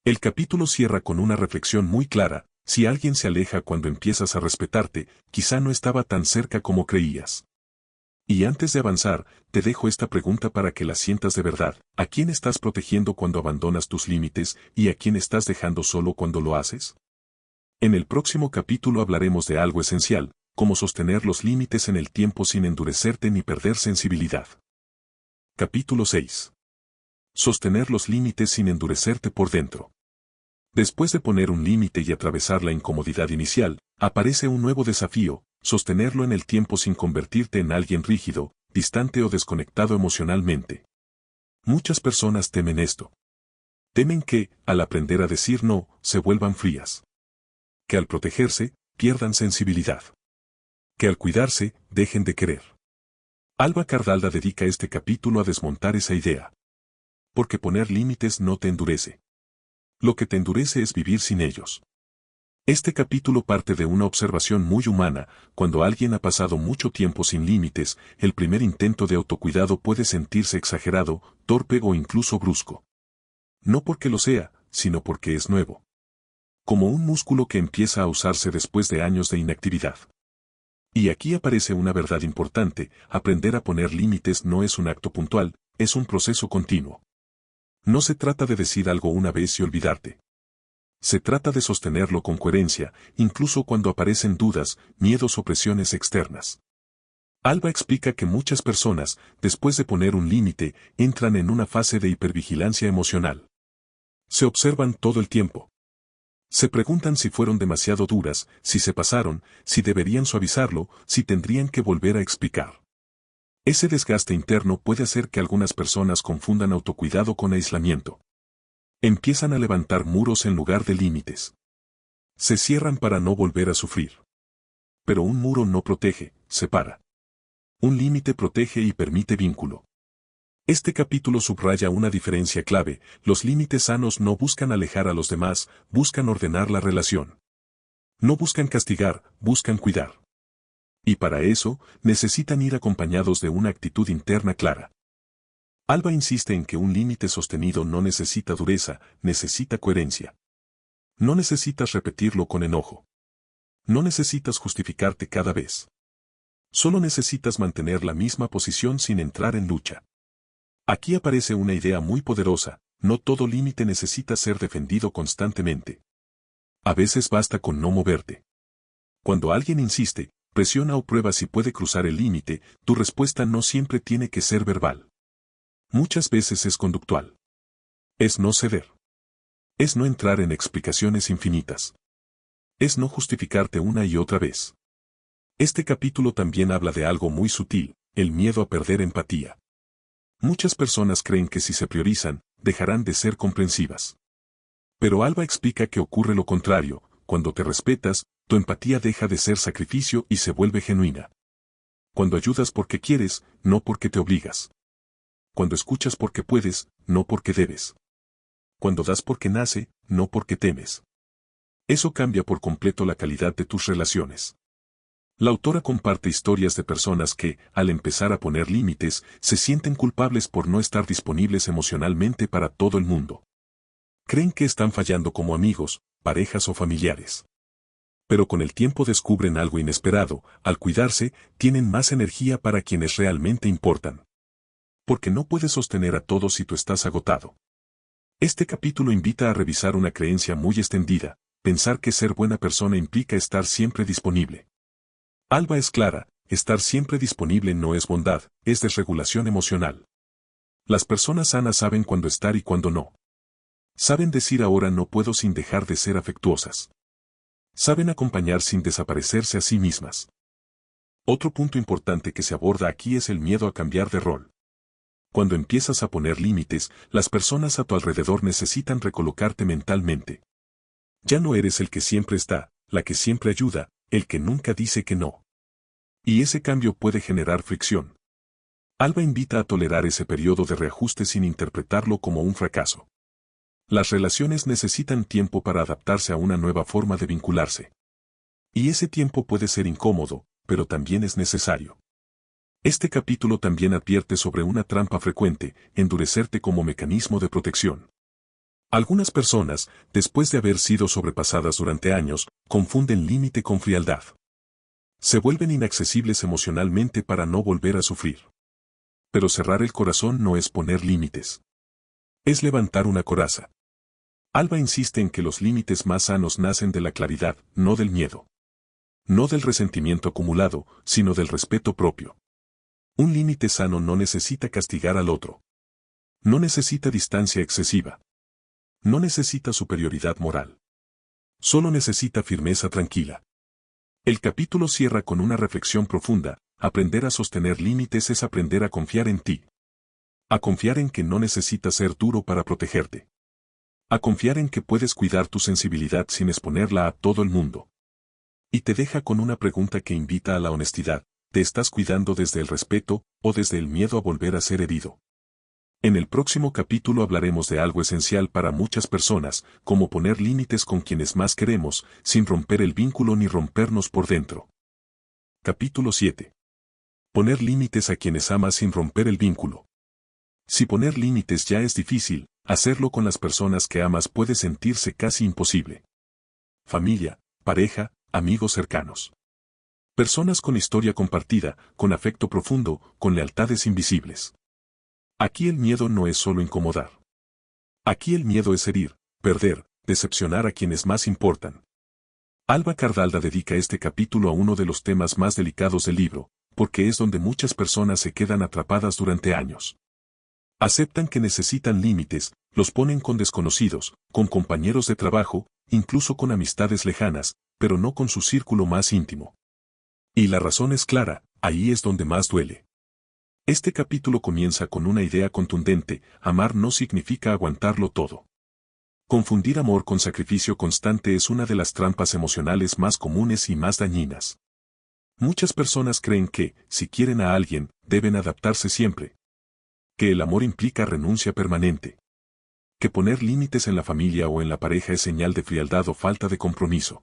El capítulo cierra con una reflexión muy clara: si alguien se aleja cuando empiezas a respetarte, quizá no estaba tan cerca como creías. Y antes de avanzar, te dejo esta pregunta para que la sientas de verdad: ¿a quién estás protegiendo cuando abandonas tus límites y a quién estás dejando solo cuando lo haces? En el próximo capítulo hablaremos de algo esencial: cómo sostener los límites en el tiempo sin endurecerte ni perder sensibilidad. Capítulo 6. Sostener los límites sin endurecerte por dentro. Después de poner un límite y atravesar la incomodidad inicial, aparece un nuevo desafío: sostenerlo en el tiempo sin convertirte en alguien rígido, distante o desconectado emocionalmente. Muchas personas temen esto. Temen que, al aprender a decir no, se vuelvan frías. Que al protegerse, pierdan sensibilidad. Que al cuidarse, dejen de querer. Alba Cardalda dedica este capítulo a desmontar esa idea. Porque poner límites no te endurece. Lo que te endurece es vivir sin ellos. Este capítulo parte de una observación muy humana: cuando alguien ha pasado mucho tiempo sin límites, el primer intento de autocuidado puede sentirse exagerado, torpe o incluso brusco. No porque lo sea, sino porque es nuevo. Como un músculo que empieza a usarse después de años de inactividad. Y aquí aparece una verdad importante: aprender a poner límites no es un acto puntual, es un proceso continuo. No se trata de decir algo una vez y olvidarte. Se trata de sostenerlo con coherencia, incluso cuando aparecen dudas, miedos o presiones externas. Alba explica que muchas personas, después de poner un límite, entran en una fase de hipervigilancia emocional. Se observan todo el tiempo. Se preguntan si fueron demasiado duras, si se pasaron, si deberían suavizarlo, si tendrían que volver a explicar. Ese desgaste interno puede hacer que algunas personas confundan autocuidado con aislamiento. Empiezan a levantar muros en lugar de límites. Se cierran para no volver a sufrir. Pero un muro no protege, separa. Un límite protege y permite vínculo. Este capítulo subraya una diferencia clave: los límites sanos no buscan alejar a los demás, buscan ordenar la relación. No buscan castigar, buscan cuidar. Y para eso, necesitan ir acompañados de una actitud interna clara. Alba insiste en que un límite sostenido no necesita dureza, necesita coherencia. No necesitas repetirlo con enojo. No necesitas justificarte cada vez. Solo necesitas mantener la misma posición sin entrar en lucha. Aquí aparece una idea muy poderosa: no todo límite necesita ser defendido constantemente. A veces basta con no moverte. Cuando alguien insiste, presiona o prueba si puede cruzar el límite, tu respuesta no siempre tiene que ser verbal. Muchas veces es conductual. Es no ceder. Es no entrar en explicaciones infinitas. Es no justificarte una y otra vez. Este capítulo también habla de algo muy sutil: el miedo a perder empatía. Muchas personas creen que si se priorizan, dejarán de ser comprensivas. Pero Alba explica que ocurre lo contrario: cuando te respetas, tu empatía deja de ser sacrificio y se vuelve genuina. Cuando ayudas porque quieres, no porque te obligas. Cuando escuchas porque puedes, no porque debes. Cuando das porque nace, no porque temes. Eso cambia por completo la calidad de tus relaciones. La autora comparte historias de personas que, al empezar a poner límites, se sienten culpables por no estar disponibles emocionalmente para todo el mundo. Creen que están fallando como amigos, parejas o familiares. Pero con el tiempo descubren algo inesperado: al cuidarse, tienen más energía para quienes realmente importan. Porque no puedes sostener a todos si tú estás agotado. Este capítulo invita a revisar una creencia muy extendida: pensar que ser buena persona implica estar siempre disponible. Alba es clara: estar siempre disponible no es bondad, es desregulación emocional. Las personas sanas saben cuándo estar y cuándo no. Saben decir ahora no puedo sin dejar de ser afectuosas. Saben acompañar sin desaparecerse a sí mismas. Otro punto importante que se aborda aquí es el miedo a cambiar de rol. Cuando empiezas a poner límites, las personas a tu alrededor necesitan recolocarte mentalmente. Ya no eres el que siempre está, la que siempre ayuda, el que nunca dice que no. Y ese cambio puede generar fricción. Alba invita a tolerar ese periodo de reajuste sin interpretarlo como un fracaso. Las relaciones necesitan tiempo para adaptarse a una nueva forma de vincularse. Y ese tiempo puede ser incómodo, pero también es necesario. Este capítulo también advierte sobre una trampa frecuente: endurecerte como mecanismo de protección. Algunas personas, después de haber sido sobrepasadas durante años, confunden límite con frialdad. Se vuelven inaccesibles emocionalmente para no volver a sufrir. Pero cerrar el corazón no es poner límites. Es levantar una coraza. Alba insiste en que los límites más sanos nacen de la claridad, no del miedo. No del resentimiento acumulado, sino del respeto propio. Un límite sano no necesita castigar al otro. No necesita distancia excesiva. No necesita superioridad moral. Solo necesita firmeza tranquila. El capítulo cierra con una reflexión profunda: aprender a sostener límites es aprender a confiar en ti. A confiar en que no necesitas ser duro para protegerte. A confiar en que puedes cuidar tu sensibilidad sin exponerla a todo el mundo. Y te deja con una pregunta que invita a la honestidad: ¿te estás cuidando desde el respeto o desde el miedo a volver a ser herido? En el próximo capítulo hablaremos de algo esencial para muchas personas, como poner límites con quienes más queremos, sin romper el vínculo ni rompernos por dentro. Capítulo 7. Poner límites a quienes amas sin romper el vínculo. Si poner límites ya es difícil, hacerlo con las personas que amas puede sentirse casi imposible. Familia, pareja, amigos cercanos. Personas con historia compartida, con afecto profundo, con lealtades invisibles. Aquí el miedo no es solo incomodar. Aquí el miedo es herir, perder, decepcionar a quienes más importan. Alba Cardalda dedica este capítulo a uno de los temas más delicados del libro, porque es donde muchas personas se quedan atrapadas durante años. Aceptan que necesitan límites, los ponen con desconocidos, con compañeros de trabajo, incluso con amistades lejanas, pero no con su círculo más íntimo. Y la razón es clara, ahí es donde más duele. Este capítulo comienza con una idea contundente: amar no significa aguantarlo todo. Confundir amor con sacrificio constante es una de las trampas emocionales más comunes y más dañinas. Muchas personas creen que, si quieren a alguien, deben adaptarse siempre. Que el amor implica renuncia permanente. Que poner límites en la familia o en la pareja es señal de frialdad o falta de compromiso.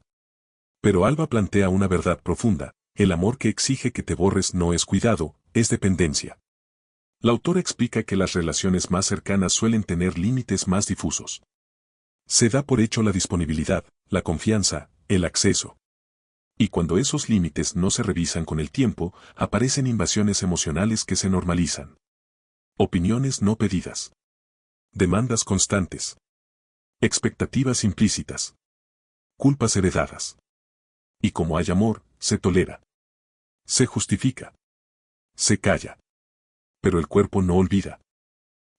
Pero Alba plantea una verdad profunda: el amor que exige que te borres no es cuidado, es dependencia. La autora explica que las relaciones más cercanas suelen tener límites más difusos. Se da por hecho la disponibilidad, la confianza, el acceso. Y cuando esos límites no se revisan con el tiempo, aparecen invasiones emocionales que se normalizan. Opiniones no pedidas. Demandas constantes. Expectativas implícitas. Culpas heredadas. Y como hay amor, se tolera. Se justifica. Se calla. Pero el cuerpo no olvida.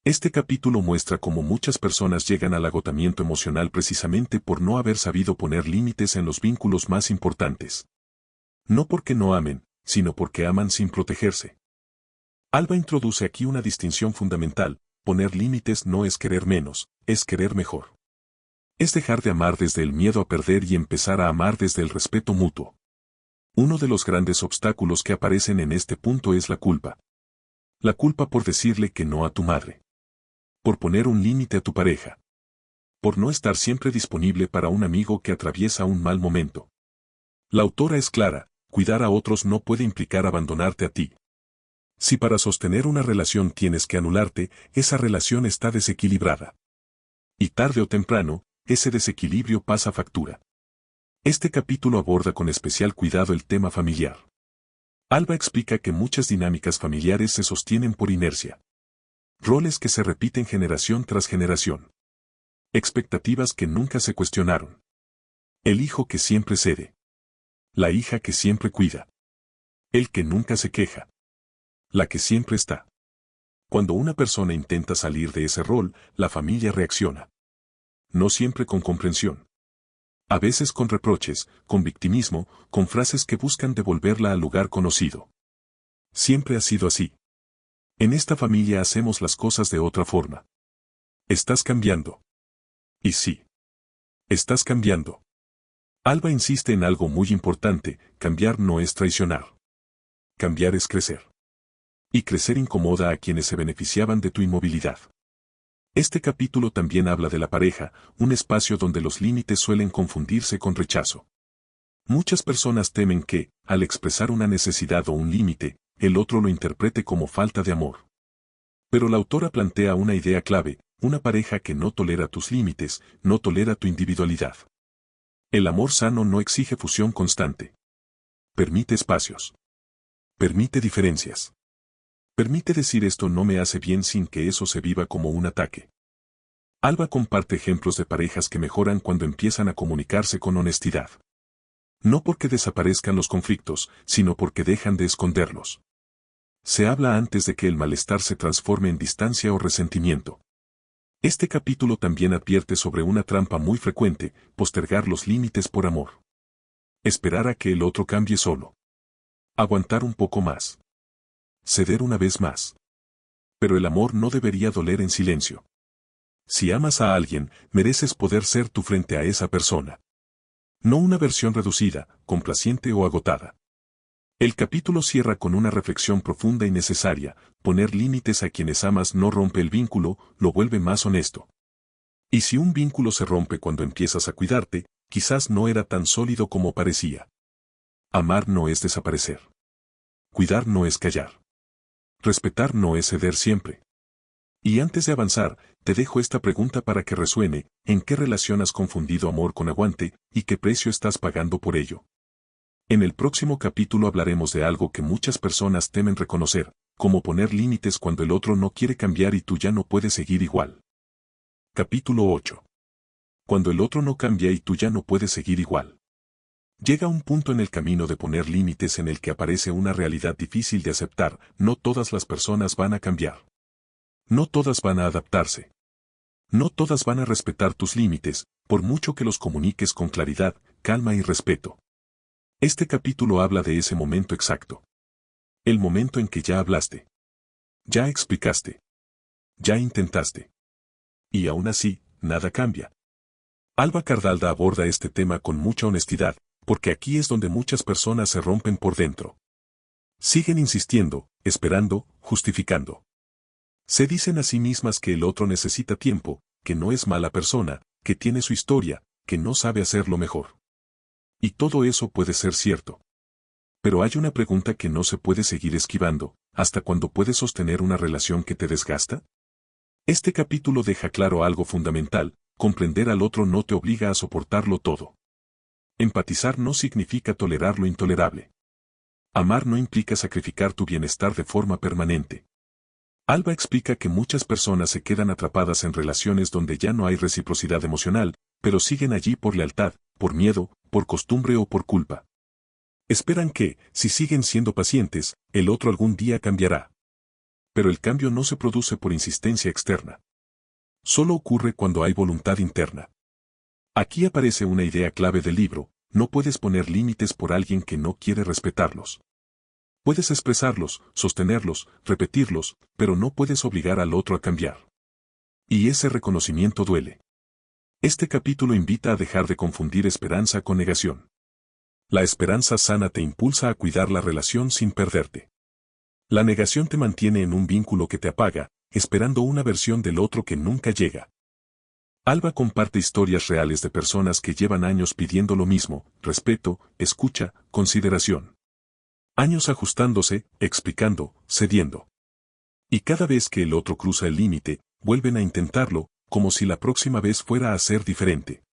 Este capítulo muestra cómo muchas personas llegan al agotamiento emocional precisamente por no haber sabido poner límites en los vínculos más importantes. No porque no amen, sino porque aman sin protegerse. Alba introduce aquí una distinción fundamental: poner límites no es querer menos, es querer mejor. Es dejar de amar desde el miedo a perder y empezar a amar desde el respeto mutuo. Uno de los grandes obstáculos que aparecen en este punto es la culpa. La culpa por decirle que no a tu madre. Por poner un límite a tu pareja. Por no estar siempre disponible para un amigo que atraviesa un mal momento. La autora es clara: cuidar a otros no puede implicar abandonarte a ti. Si para sostener una relación tienes que anularte, esa relación está desequilibrada. Y tarde o temprano, ese desequilibrio pasa factura. Este capítulo aborda con especial cuidado el tema familiar. Alba explica que muchas dinámicas familiares se sostienen por inercia. Roles que se repiten generación tras generación. Expectativas que nunca se cuestionaron. El hijo que siempre cede. La hija que siempre cuida. El que nunca se queja. La que siempre está. Cuando una persona intenta salir de ese rol, la familia reacciona. No siempre con comprensión. A veces con reproches, con victimismo, con frases que buscan devolverla al lugar conocido. Siempre ha sido así. En esta familia hacemos las cosas de otra forma. Estás cambiando. Y sí. Estás cambiando. Alba insiste en algo muy importante: cambiar no es traicionar. Cambiar es crecer. Y crecer incomoda a quienes se beneficiaban de tu inmovilidad. Este capítulo también habla de la pareja, un espacio donde los límites suelen confundirse con rechazo. Muchas personas temen que, al expresar una necesidad o un límite, el otro lo interprete como falta de amor. Pero la autora plantea una idea clave: una pareja que no tolera tus límites, no tolera tu individualidad. El amor sano no exige fusión constante. Permite espacios. Permite diferencias. Permite decir esto no me hace bien sin que eso se viva como un ataque. Alba comparte ejemplos de parejas que mejoran cuando empiezan a comunicarse con honestidad. No porque desaparezcan los conflictos, sino porque dejan de esconderlos. Se habla antes de que el malestar se transforme en distancia o resentimiento. Este capítulo también advierte sobre una trampa muy frecuente: postergar los límites por amor. Esperar a que el otro cambie solo. Aguantar un poco más. Ceder una vez más. Pero el amor no debería doler en silencio. Si amas a alguien, mereces poder ser tú frente a esa persona. No una versión reducida, complaciente o agotada. El capítulo cierra con una reflexión profunda y necesaria: poner límites a quienes amas no rompe el vínculo, lo vuelve más honesto. Y si un vínculo se rompe cuando empiezas a cuidarte, quizás no era tan sólido como parecía. Amar no es desaparecer. Cuidar no es callar. Respetar no es ceder siempre. Y antes de avanzar, te dejo esta pregunta para que resuene: ¿en qué relación has confundido amor con aguante, y qué precio estás pagando por ello? En el próximo capítulo hablaremos de algo que muchas personas temen reconocer: cómo poner límites cuando el otro no quiere cambiar y tú ya no puedes seguir igual. Capítulo 8. Cuando el otro no cambia y tú ya no puedes seguir igual. Llega un punto en el camino de poner límites en el que aparece una realidad difícil de aceptar: no todas las personas van a cambiar. No todas van a adaptarse. No todas van a respetar tus límites, por mucho que los comuniques con claridad, calma y respeto. Este capítulo habla de ese momento exacto. El momento en que ya hablaste. Ya explicaste. Ya intentaste. Y aún así, nada cambia. Alba Cardalda aborda este tema con mucha honestidad, porque aquí es donde muchas personas se rompen por dentro. Siguen insistiendo, esperando, justificando. Se dicen a sí mismas que el otro necesita tiempo, que no es mala persona, que tiene su historia, que no sabe hacerlo mejor. Y todo eso puede ser cierto. Pero hay una pregunta que no se puede seguir esquivando: ¿hasta cuándo puedes sostener una relación que te desgasta? Este capítulo deja claro algo fundamental: comprender al otro no te obliga a soportarlo todo. Empatizar no significa tolerar lo intolerable. Amar no implica sacrificar tu bienestar de forma permanente. Alba explica que muchas personas se quedan atrapadas en relaciones donde ya no hay reciprocidad emocional, pero siguen allí por lealtad, por miedo, por costumbre o por culpa. Esperan que, si siguen siendo pacientes, el otro algún día cambiará. Pero el cambio no se produce por insistencia externa. Solo ocurre cuando hay voluntad interna. Aquí aparece una idea clave del libro: no puedes poner límites por alguien que no quiere respetarlos. Puedes expresarlos, sostenerlos, repetirlos, pero no puedes obligar al otro a cambiar. Y ese reconocimiento duele. Este capítulo invita a dejar de confundir esperanza con negación. La esperanza sana te impulsa a cuidar la relación sin perderte. La negación te mantiene en un vínculo que te apaga, esperando una versión del otro que nunca llega. Alba comparte historias reales de personas que llevan años pidiendo lo mismo: respeto, escucha, consideración. Años ajustándose, explicando, cediendo. Y cada vez que el otro cruza el límite, vuelven a intentarlo, como si la próxima vez fuera a ser diferente.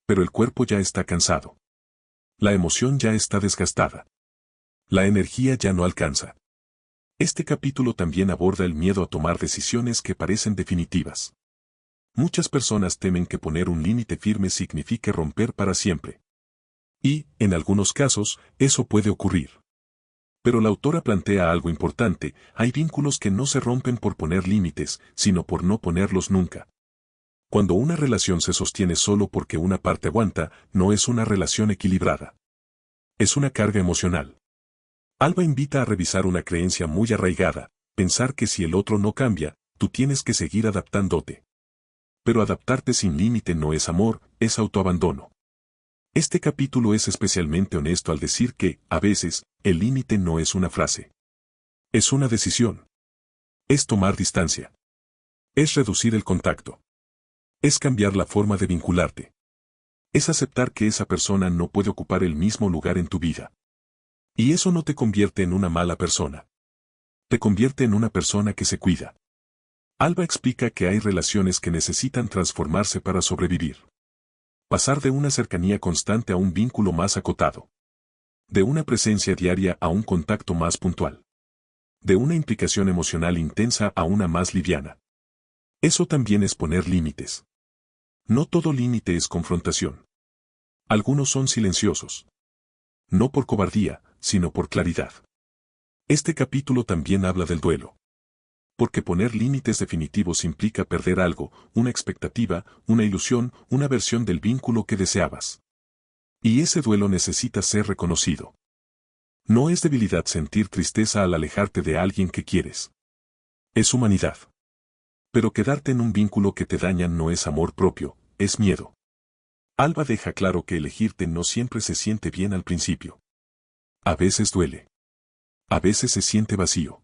Pero el cuerpo ya está cansado. La emoción ya está desgastada. La energía ya no alcanza. Este capítulo también aborda el miedo a tomar decisiones que parecen definitivas. Muchas personas temen que poner un límite firme signifique romper para siempre. Y, en algunos casos, eso puede ocurrir. Pero la autora plantea algo importante: hay vínculos que no se rompen por poner límites, sino por no ponerlos nunca. Cuando una relación se sostiene solo porque una parte aguanta, no es una relación equilibrada. Es una carga emocional. Alba invita a revisar una creencia muy arraigada: pensar que si el otro no cambia, tú tienes que seguir adaptándote. Pero adaptarte sin límite no es amor, es autoabandono. Este capítulo es especialmente honesto al decir que, a veces, el límite no es una frase. Es una decisión. Es tomar distancia. Es reducir el contacto. Es cambiar la forma de vincularte. Es aceptar que esa persona no puede ocupar el mismo lugar en tu vida. Y eso no te convierte en una mala persona. Te convierte en una persona que se cuida. Alba explica que hay relaciones que necesitan transformarse para sobrevivir. Pasar de una cercanía constante a un vínculo más acotado. De una presencia diaria a un contacto más puntual. De una implicación emocional intensa a una más liviana. Eso también es poner límites. No todo límite es confrontación. Algunos son silenciosos. No por cobardía, sino por claridad. Este capítulo también habla del duelo. Porque poner límites definitivos implica perder algo: una expectativa, una ilusión, una versión del vínculo que deseabas. Y ese duelo necesita ser reconocido. No es debilidad sentir tristeza al alejarte de alguien que quieres. Es humanidad. Pero quedarte en un vínculo que te daña no es amor propio, es miedo. Alba deja claro que elegirte no siempre se siente bien al principio. A veces duele. A veces se siente vacío.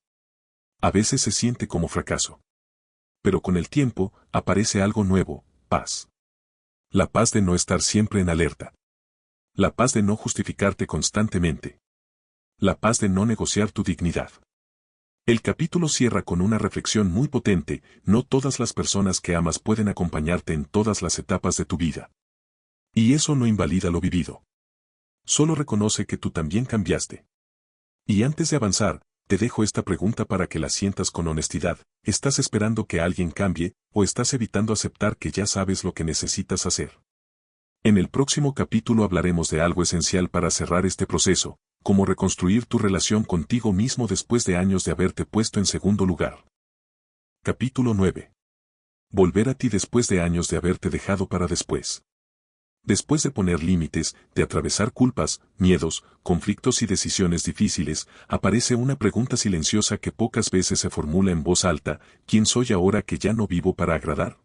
A veces se siente como fracaso. Pero con el tiempo, aparece algo nuevo, paz. La paz de no estar siempre en alerta. La paz de no justificarte constantemente. La paz de no negociar tu dignidad. El capítulo cierra con una reflexión muy potente: no todas las personas que amas pueden acompañarte en todas las etapas de tu vida. Y eso no invalida lo vivido. Solo reconoce que tú también cambiaste. Y antes de avanzar, te dejo esta pregunta para que la sientas con honestidad: ¿estás esperando que alguien cambie, o estás evitando aceptar que ya sabes lo que necesitas hacer? En el próximo capítulo hablaremos de algo esencial para cerrar este proceso: cómo reconstruir tu relación contigo mismo después de años de haberte puesto en segundo lugar. Capítulo 9. Volver a ti después de años de haberte dejado para después. Después de poner límites, de atravesar culpas, miedos, conflictos y decisiones difíciles, aparece una pregunta silenciosa que pocas veces se formula en voz alta: ¿quién soy ahora que ya no vivo para agradar?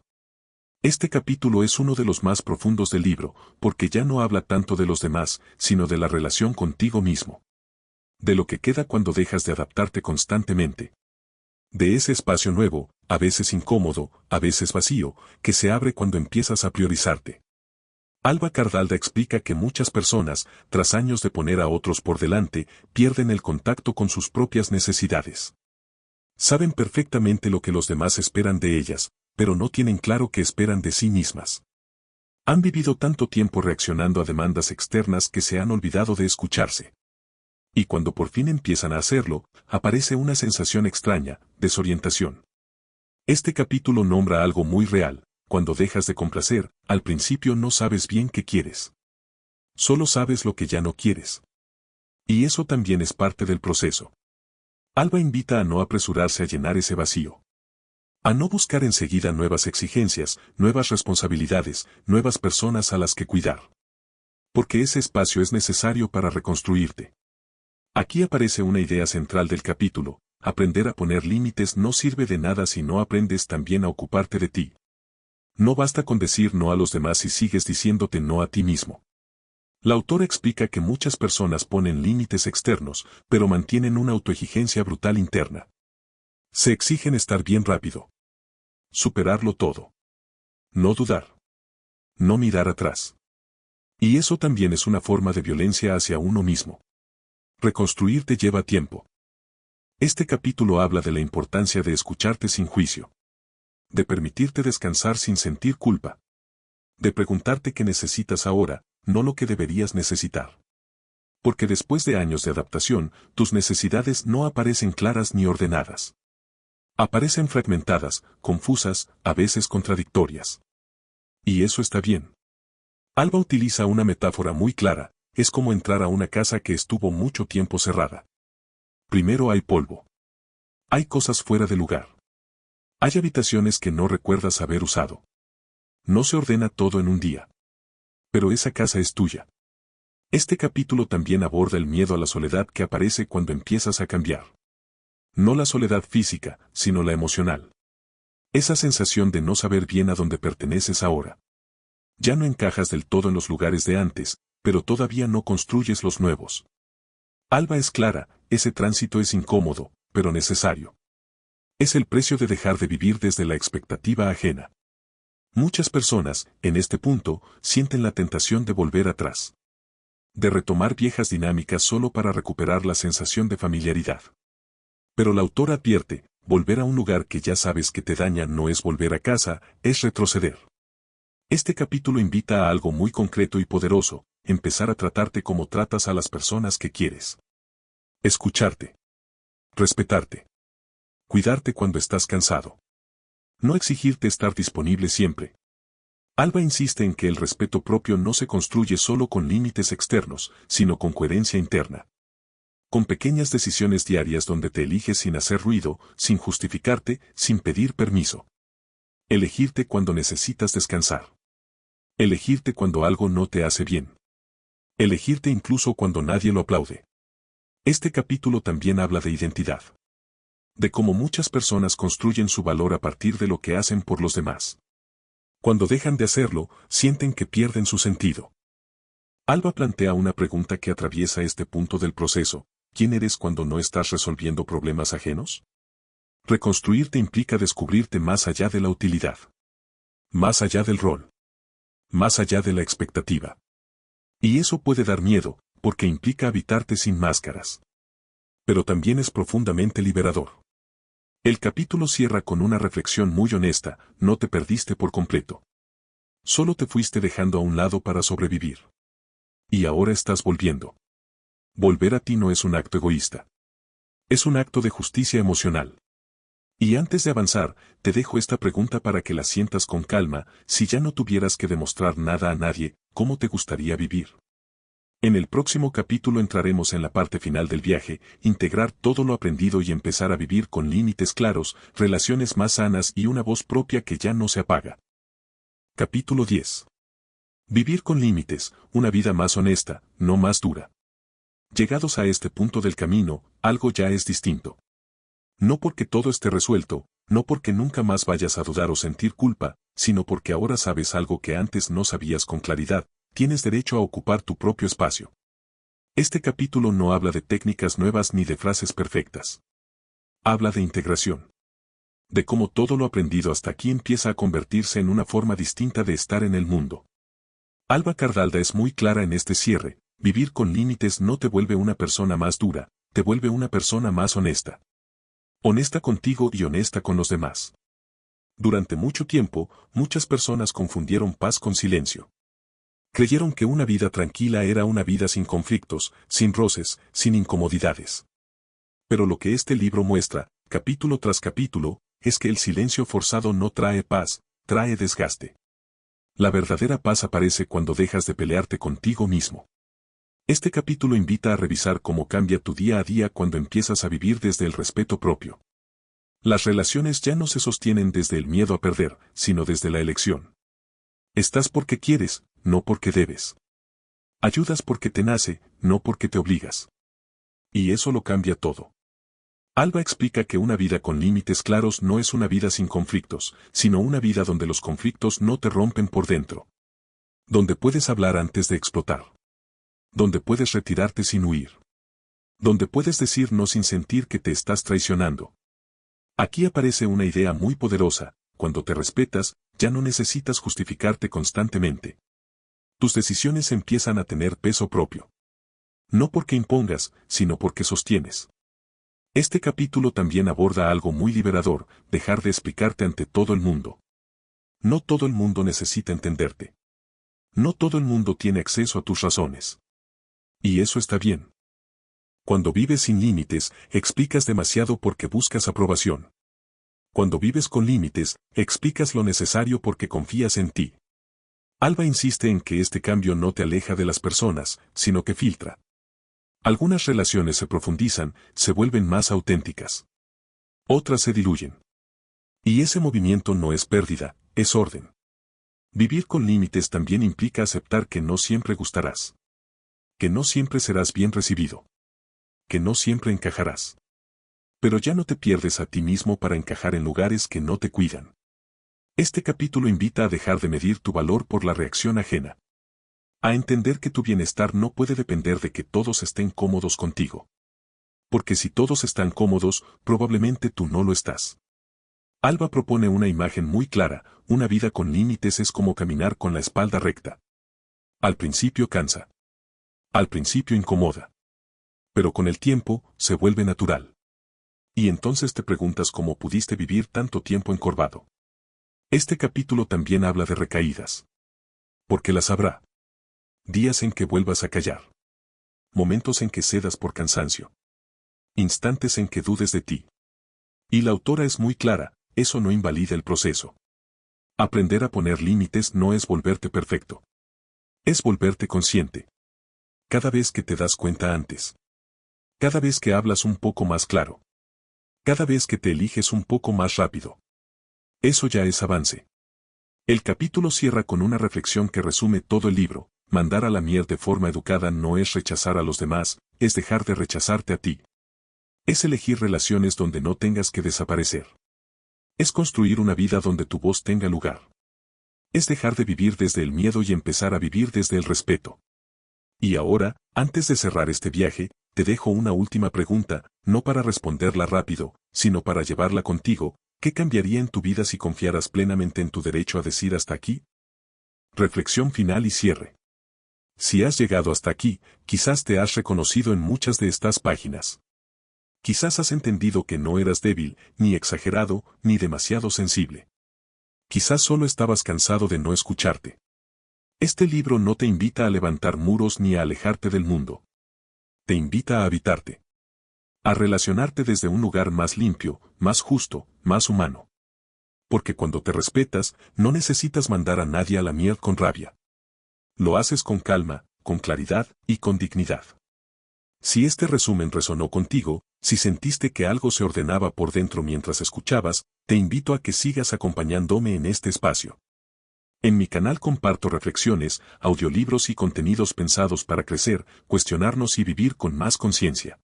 Este capítulo es uno de los más profundos del libro, porque ya no habla tanto de los demás, sino de la relación contigo mismo. De lo que queda cuando dejas de adaptarte constantemente. De ese espacio nuevo, a veces incómodo, a veces vacío, que se abre cuando empiezas a priorizarte. Alba Cardalda explica que muchas personas, tras años de poner a otros por delante, pierden el contacto con sus propias necesidades. Saben perfectamente lo que los demás esperan de ellas, pero no tienen claro qué esperan de sí mismas. Han vivido tanto tiempo reaccionando a demandas externas que se han olvidado de escucharse. Y cuando por fin empiezan a hacerlo, aparece una sensación extraña: desorientación. Este capítulo nombra algo muy real: cuando dejas de complacer, al principio no sabes bien qué quieres. Solo sabes lo que ya no quieres. Y eso también es parte del proceso. Alba invita a no apresurarse a llenar ese vacío. A no buscar enseguida nuevas exigencias, nuevas responsabilidades, nuevas personas a las que cuidar. Porque ese espacio es necesario para reconstruirte. Aquí aparece una idea central del capítulo: aprender a poner límites no sirve de nada si no aprendes también a ocuparte de ti. No basta con decir no a los demás si sigues diciéndote no a ti mismo. La autora explica que muchas personas ponen límites externos, pero mantienen una autoexigencia brutal interna. Se exigen estar bien rápido. Superarlo todo. No dudar. No mirar atrás. Y eso también es una forma de violencia hacia uno mismo. Reconstruirte lleva tiempo. Este capítulo habla de la importancia de escucharte sin juicio. De permitirte descansar sin sentir culpa. De preguntarte qué necesitas ahora, no lo que deberías necesitar. Porque después de años de adaptación, tus necesidades no aparecen claras ni ordenadas. Aparecen fragmentadas, confusas, a veces contradictorias. Y eso está bien. Alba utiliza una metáfora muy clara: es como entrar a una casa que estuvo mucho tiempo cerrada. Primero hay polvo. Hay cosas fuera de lugar. Hay habitaciones que no recuerdas haber usado. No se ordena todo en un día. Pero esa casa es tuya. Este capítulo también aborda el miedo a la soledad que aparece cuando empiezas a cambiar. No la soledad física, sino la emocional. Esa sensación de no saber bien a dónde perteneces ahora. Ya no encajas del todo en los lugares de antes, pero todavía no construyes los nuevos. Alba es clara: ese tránsito es incómodo, pero necesario. Es el precio de dejar de vivir desde la expectativa ajena. Muchas personas, en este punto, sienten la tentación de volver atrás. De retomar viejas dinámicas solo para recuperar la sensación de familiaridad. Pero la autora advierte: volver a un lugar que ya sabes que te daña no es volver a casa, es retroceder. Este capítulo invita a algo muy concreto y poderoso: empezar a tratarte como tratas a las personas que quieres. Escucharte. Respetarte. Cuidarte cuando estás cansado. No exigirte estar disponible siempre. Alba insiste en que el respeto propio no se construye solo con límites externos, sino con coherencia interna. Con pequeñas decisiones diarias donde te eliges sin hacer ruido, sin justificarte, sin pedir permiso. Elegirte cuando necesitas descansar. Elegirte cuando algo no te hace bien. Elegirte incluso cuando nadie lo aplaude. Este capítulo también habla de identidad. De cómo muchas personas construyen su valor a partir de lo que hacen por los demás. Cuando dejan de hacerlo, sienten que pierden su sentido. Alba plantea una pregunta que atraviesa este punto del proceso: ¿Quién eres cuando no estás resolviendo problemas ajenos? Reconstruirte implica descubrirte más allá de la utilidad. Más allá del rol. Más allá de la expectativa. Y eso puede dar miedo, porque implica habitarte sin máscaras. Pero también es profundamente liberador. El capítulo cierra con una reflexión muy honesta: no te perdiste por completo. Solo te fuiste dejando a un lado para sobrevivir. Y ahora estás volviendo. Volver a ti no es un acto egoísta. Es un acto de justicia emocional. Y antes de avanzar, te dejo esta pregunta para que la sientas con calma: si ya no tuvieras que demostrar nada a nadie, ¿cómo te gustaría vivir? En el próximo capítulo entraremos en la parte final del viaje: integrar todo lo aprendido y empezar a vivir con límites claros, relaciones más sanas y una voz propia que ya no se apaga. Capítulo 10. Vivir con límites, una vida más honesta, no más dura. Llegados a este punto del camino, algo ya es distinto. No porque todo esté resuelto, no porque nunca más vayas a dudar o sentir culpa, sino porque ahora sabes algo que antes no sabías con claridad: tienes derecho a ocupar tu propio espacio. Este capítulo no habla de técnicas nuevas ni de frases perfectas. Habla de integración. De cómo todo lo aprendido hasta aquí empieza a convertirse en una forma distinta de estar en el mundo. Alba Cardalda es muy clara en este cierre: vivir con límites no te vuelve una persona más dura, te vuelve una persona más honesta. Honesta contigo y honesta con los demás. Durante mucho tiempo, muchas personas confundieron paz con silencio. Creyeron que una vida tranquila era una vida sin conflictos, sin roces, sin incomodidades. Pero lo que este libro muestra, capítulo tras capítulo, es que el silencio forzado no trae paz, trae desgaste. La verdadera paz aparece cuando dejas de pelearte contigo mismo. Este capítulo invita a revisar cómo cambia tu día a día cuando empiezas a vivir desde el respeto propio. Las relaciones ya no se sostienen desde el miedo a perder, sino desde la elección. Estás porque quieres, no porque debes. Ayudas porque te nace, no porque te obligas. Y eso lo cambia todo. Alba explica que una vida con límites claros no es una vida sin conflictos, sino una vida donde los conflictos no te rompen por dentro. Donde puedes hablar antes de explotar. Donde puedes retirarte sin huir. Donde puedes decir no sin sentir que te estás traicionando. Aquí aparece una idea muy poderosa: cuando te respetas, ya no necesitas justificarte constantemente. Tus decisiones empiezan a tener peso propio. No porque impongas, sino porque sostienes. Este capítulo también aborda algo muy liberador: dejar de explicarte ante todo el mundo. No todo el mundo necesita entenderte. No todo el mundo tiene acceso a tus razones. Y eso está bien. Cuando vives sin límites, explicas demasiado porque buscas aprobación. Cuando vives con límites, explicas lo necesario porque confías en ti. Alba insiste en que este cambio no te aleja de las personas, sino que filtra. Algunas relaciones se profundizan, se vuelven más auténticas. Otras se diluyen. Y ese movimiento no es pérdida, es orden. Vivir con límites también implica aceptar que no siempre gustarás. Que no siempre serás bien recibido. Que no siempre encajarás. Pero ya no te pierdes a ti mismo para encajar en lugares que no te cuidan. Este capítulo invita a dejar de medir tu valor por la reacción ajena. A entender que tu bienestar no puede depender de que todos estén cómodos contigo. Porque si todos están cómodos, probablemente tú no lo estás. Alba propone una imagen muy clara: una vida con límites es como caminar con la espalda recta. Al principio cansa. Al principio incomoda. Pero con el tiempo, se vuelve natural. Y entonces te preguntas cómo pudiste vivir tanto tiempo encorvado. Este capítulo también habla de recaídas. Porque las habrá. Días en que vuelvas a callar. Momentos en que cedas por cansancio. Instantes en que dudes de ti. Y la autora es muy clara: eso no invalida el proceso. Aprender a poner límites no es volverte perfecto. Es volverte consciente. Cada vez que te das cuenta antes. Cada vez que hablas un poco más claro. Cada vez que te eliges un poco más rápido. Eso ya es avance. El capítulo cierra con una reflexión que resume todo el libro: mandar a la mierda de forma educada no es rechazar a los demás, es dejar de rechazarte a ti. Es elegir relaciones donde no tengas que desaparecer. Es construir una vida donde tu voz tenga lugar. Es dejar de vivir desde el miedo y empezar a vivir desde el respeto. Y ahora, antes de cerrar este viaje, te dejo una última pregunta, no para responderla rápido, sino para llevarla contigo. ¿Qué cambiaría en tu vida si confiaras plenamente en tu derecho a decir hasta aquí? Reflexión final y cierre. Si has llegado hasta aquí, quizás te has reconocido en muchas de estas páginas. Quizás has entendido que no eras débil, ni exagerado, ni demasiado sensible. Quizás solo estabas cansado de no escucharte. Este libro no te invita a levantar muros ni a alejarte del mundo. Te invita a habitarte. A relacionarte desde un lugar más limpio, más justo, más humano. Porque cuando te respetas, no necesitas mandar a nadie a la miel con rabia. Lo haces con calma, con claridad y con dignidad. Si este resumen resonó contigo, si sentiste que algo se ordenaba por dentro mientras escuchabas, te invito a que sigas acompañándome en este espacio. En mi canal comparto reflexiones, audiolibros y contenidos pensados para crecer, cuestionarnos y vivir con más conciencia.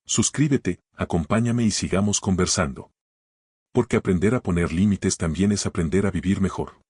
Suscríbete, acompáñame y sigamos conversando. Porque aprender a poner límites también es aprender a vivir mejor.